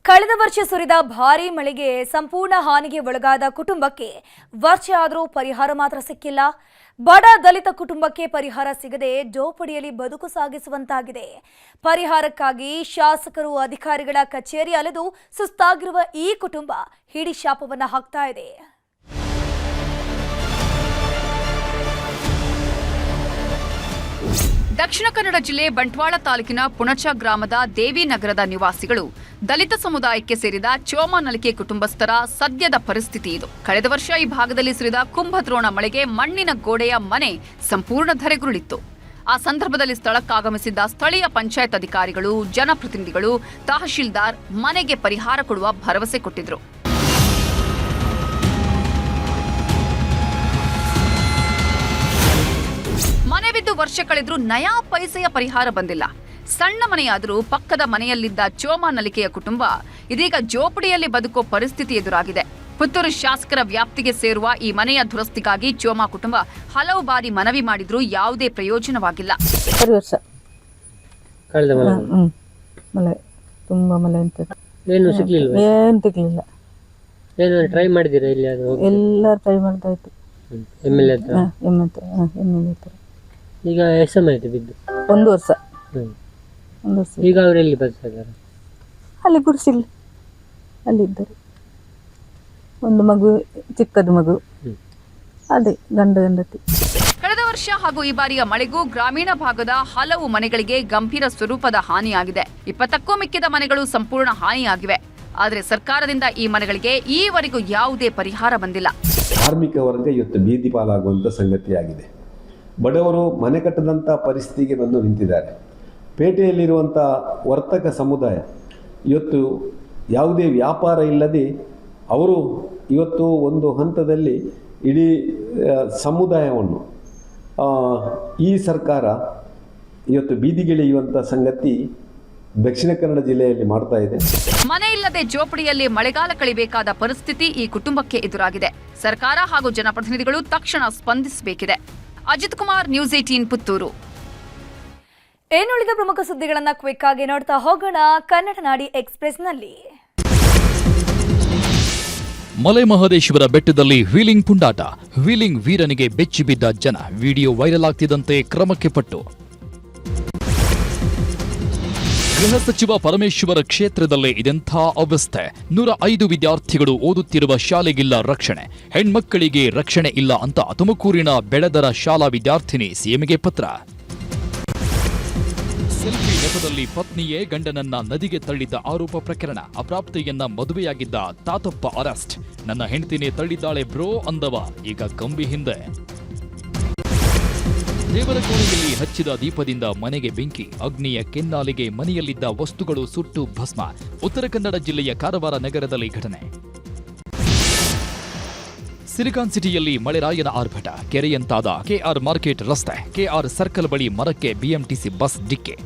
ಕಳೆದ ವರ್ಷ ಸುರಿದ ಭಾರೀ ಮಳೆಗೆ ಸಂಪೂರ್ಣ ಹಾನಿಗೆ ಒಳಗಾದ ಕುಟುಂಬಕ್ಕೆ ವರ್ಷ ಆದರೂ ಪರಿಹಾರ ಮಾತ್ರ ಸಿಕ್ಕಿಲ್ಲ. ಬಡ ದಲಿತ ಕುಟುಂಬಕ್ಕೆ ಪರಿಹಾರ ಸಿಗದೆ ಜೋಪಡಿಯಲ್ಲಿ ಬದುಕು ಸಾಗಿಸುವಂತಾಗಿದೆ. ಪರಿಹಾರಕ್ಕಾಗಿ ಶಾಸಕರು, ಅಧಿಕಾರಿಗಳ ಕಚೇರಿ ಅಲೆದು ಸುಸ್ತಾಗಿರುವ ಈ ಕುಟುಂಬ ಹಿಡಿ ಶಾಪವನ್ನ ಹಾಕ್ತಾ ಇದೆ. ದಕ್ಷಿಣ ಕನ್ನಡ ಜಿಲ್ಲೆ ಬಂಟ್ವಾಳ ತಾಲೂಕಿನ ಪುಣಚ ಗ್ರಾಮದ ದೇವಿನಗರದ ನಿವಾಸಿಗಳು ದಲಿತ ಸಮುದಾಯಕ್ಕೆ ಸೇರಿದ ಚೋಮನಲಿಕೆ ಕುಟುಂಬಸ್ಥರ ಸದ್ಯದ ಪರಿಸ್ಥಿತಿ ಇದು. ಕಳೆದ ವರ್ಷ ಈ ಭಾಗದಲ್ಲಿ ಸುರಿದ ಕುಂಭದ್ರೋಣ ಮಳೆಗೆ ಮಣ್ಣಿನ ಗೋಡೆಯ ಮನೆ ಸಂಪೂರ್ಣ ಧರೆಗುರುಳಿತ್ತು. ಆ ಸಂದರ್ಭದಲ್ಲಿ ಸ್ಥಳಕ್ಕಾಗಮಿಸಿದ್ದ ಸ್ಥಳೀಯ ಪಂಚಾಯತ್ ಅಧಿಕಾರಿಗಳು, ಜನಪ್ರತಿನಿಧಿಗಳು, ತಹಶೀಲ್ದಾರ್ ಮನೆಗೆ ಪರಿಹಾರ ಕೊಡುವ ಭರವಸೆ ಕೊಟ್ಟಿದ್ರು. ಮನೆ ಬಿದ್ದು ವರ್ಷ ಕಳೆದ್ರೂ ನಯಾ ಪೈಸೆಯ ಪರಿಹಾರ ಬಂದಿಲ್ಲ. ಸಣ್ಣ ಮನೆಯಾದರೂ ಪಕ್ಕದ ಮನೆಯಲ್ಲಿದ್ದ ಚೋಮನಲಿಕೆಯ ಕುಟುಂಬ ಇದೀಗ ಜೋಪಡಿಯಲ್ಲಿ ಬದುಕೋ ಪರಿಸ್ಥಿತಿ ಎದುರಾಗಿದೆ. ಪುತ್ತೂರು ಶಾಸಕರ ವ್ಯಾಪ್ತಿಗೆ ಸೇರುವ ಈ ಮನೆಯ ದುರಸ್ತಿಗಾಗಿ ಚೋಮ ಕುಟುಂಬ ಹಲವು ಬಾರಿ ಮನವಿ ಮಾಡಿದ್ರೂ ಯಾವುದೇ ಪ್ರಯೋಜನವಾಗಿಲ್ಲ. ಏನು ಸಿಗ್ಲಿಲ್ಲ? ಏನು ಸಿಗ್ಲಿಲ್ಲ. ಏನು ಟ್ರೈ ಮಾಡಿದ್ದೀರಾ? ಇಲ್ಲಿ ಎಲ್ಲ ಟ್ರೈ ಮಾಡ್ತಾಯಿತ್ತು. MLA ಹತ್ರ? MLA ಹತ್ರ. ಈಗ ಎಷ್ಟು ಸಮಯ ಆಯ್ತು ಬಿದ್ದು? 1 ವರ್ಷ. 1 ವರ್ಷ. ಈಗ ಅವ್ರು ಎಲ್ಲಿ ಬರ್ತಾ ಇದ್ದಾರೆ? ಅಲ್ಲಿ ಗುಡಿಸಿಲ್ಲ, ಅಲ್ಲಿದ್ದಾರೆ. ಒಂದು ಮಗು, ಚಿಕ್ಕದು ಮಗು, ಅದೇ ಗಂಡ ಗಂಡತಿ. ಕಳೆದ ವರ್ಷ ಹಾಗೂ ಈ ಬಾರಿಯ ಮಳೆಗೂ ಗ್ರಾಮೀಣ ಭಾಗದ ಹಲವು ಮನೆಗಳಿಗೆ ಗಂಭೀರ ಸ್ವರೂಪದ ಹಾನಿಯಾಗಿದೆ. 20ಕ್ಕೂ ಮಿಕ್ಕಿದ ಮನೆಗಳು ಸಂಪೂರ್ಣ ಹಾನಿಯಾಗಿವೆ. ಆದರೆ ಸರ್ಕಾರದಿಂದ ಈ ಮನೆಗಳಿಗೆ ಈವರೆಗೂ ಯಾವುದೇ ಪರಿಹಾರ ಬಂದಿಲ್ಲ. ಕಾರ್ಮಿಕ ವರ್ಗ ಇವತ್ತು ಬೀದಿ ಪಾಲಾಗುವಂಥ ಸಂಗತಿಯಾಗಿದೆ. ಬಡವರು ಮನೆ ಕಟ್ಟದಂಥ ಪರಿಸ್ಥಿತಿಗೆ ಬಂದು ನಿಂತಿದ್ದಾರೆ. ಪೇಟೆಯಲ್ಲಿರುವಂಥ ವರ್ತಕ ಸಮುದಾಯ ಇವತ್ತು ಯಾವುದೇ ವ್ಯಾಪಾರ ಇಲ್ಲದೆ ಅವರು ಇವತ್ತು ಒಂದು ಹಂತದಲ್ಲಿ ಇಡೀ ಸಮುದಾಯವನ್ನು ಈ ಸರ್ಕಾರ ಇವತ್ತು ಬೀದಿಗಿಳಿಯುವಂಥ ಸಂಗತಿ ದಕ್ಷಿಣ ಕನ್ನಡ ಜಿಲ್ಲೆಯಲ್ಲಿ ಮಾಡ್ತಾ ಇದೆ. ಮನೆ ಇಲ್ಲದೆ ಜೋಪಡಿಯಲ್ಲಿ ಮಳೆಗಾಲ ಕಳೆಯಬೇಕಾದ ಪರಿಸ್ಥಿತಿ ಈ ಕುಟುಂಬಕ್ಕೆ ಎದುರಾಗಿದೆ. ಸರ್ಕಾರ ಹಾಗೂ ಜನಪ್ರತಿನಿಧಿಗಳು ತಕ್ಷಣ ಸ್ಪಂದಿಸಬೇಕಿದೆ. ಅಜಿತ್ ಕುಮಾರ್, ನ್ಯೂಸ್ 18 ಪುತ್ತೂರು. ಏನುಳಿದ ಪ್ರಮುಖ ಸುದ್ದಿಗಳನ್ನ ಕ್ವಿಕ್ ಆಗಿ ನೋಡ್ತಾ ಹೋಗೋಣ ಕನ್ನಡ ನಾಡಿ ಎಕ್ಸ್‌ಪ್ರೆಸ್‌ನಲ್ಲಿ. ಮಲೆ ಮಹದೇಶ್ವರ ಬೆಟ್ಟದಲ್ಲಿ ವೀಲಿಂಗ್ ಪುಂಡಾಟ, ವೀಲಿಂಗ್ ವೀರನಿಗೆ ಬೆಚ್ಚಿ ಬಿದ್ದ ಜನ, ವಿಡಿಯೋ ವೈರಲ್ ಆಗ್ತಿದ್ದಂತೆ ಕ್ರಮಕ್ಕೆ ಪಟ್ಟು. ಗೃಹ ಸಚಿವ ಪರಮೇಶ್ವರ ಕ್ಷೇತ್ರದಲ್ಲೇ ಇದೆಂಥ ಅವಸ್ಥೆ. 105 ವಿದ್ಯಾರ್ಥಿಗಳು ಓದುತ್ತಿರುವ ಶಾಲೆಗಿಲ್ಲ ರಕ್ಷಣೆ. ಹೆಣ್ಮಕ್ಕಳಿಗೆ ರಕ್ಷಣೆ ಇಲ್ಲ ಅಂತ ತುಮಕೂರಿನ ಬೆಳೆದರ ಶಾಲಾ ವಿದ್ಯಾರ್ಥಿನಿ ಸಿಎಂಗೆ ಪತ್ರ. ಸೆಲ್ಫಿ ನೆಪದಲ್ಲಿ ಪತ್ನಿಯೇ ಗಂಡನನ್ನ ನದಿಗೆ ತಳ್ಳಿದ್ದ ಆರೋಪ ಪ್ರಕರಣ. ಅಪ್ರಾಪ್ತೆಯನ್ನ ಮದುವೆಯಾಗಿದ್ದ ತಾತಪ್ಪ ಅರೆಸ್ಟ್. ನನ್ನ ಹೆಂಡತಿನೇ ತಳ್ಳಿದ್ದಾಳೆ ಬ್ರೋ ಅಂದವ ಈಗ ಕಂಬಿ ಹಿಂದೆ. ದೇವರ ಕೋಣೆಯಲ್ಲಿ ಹಚ್ಚಿದ ದೀಪದಿಂದ ಮನೆಗೆ ಬೆಂಕಿ. ಅಗ್ನಿಯ ಕೆನ್ನಾಲಿಗೆ ಮನೆಯಲ್ಲಿದ್ದ ವಸ್ತುಗಳು ಸುಟ್ಟು ಭಸ್ಮ. ಉತ್ತರ ಕನ್ನಡ ಜಿಲ್ಲೆಯ ಕಾರವಾರ ನಗರದಲ್ಲಿ ಘಟನೆ. ಸಿಲಿಕಾನ್ ಸಿಟಿಯಲ್ಲಿ ಮಳೆರಾಯನ ಆರ್ಭಟ. ಕೆರೆಯಂತಾದ ಕೆಆರ್ ಮಾರ್ಕೆಟ್ ರಸ್ತೆ. ಕೆಆರ್ ಸರ್ಕಲ್ ಬಳಿ ಮರಕ್ಕೆ ಬಿಎಂಟಿಸಿ ಬಸ್ ಡಿಕ್ಕೆ.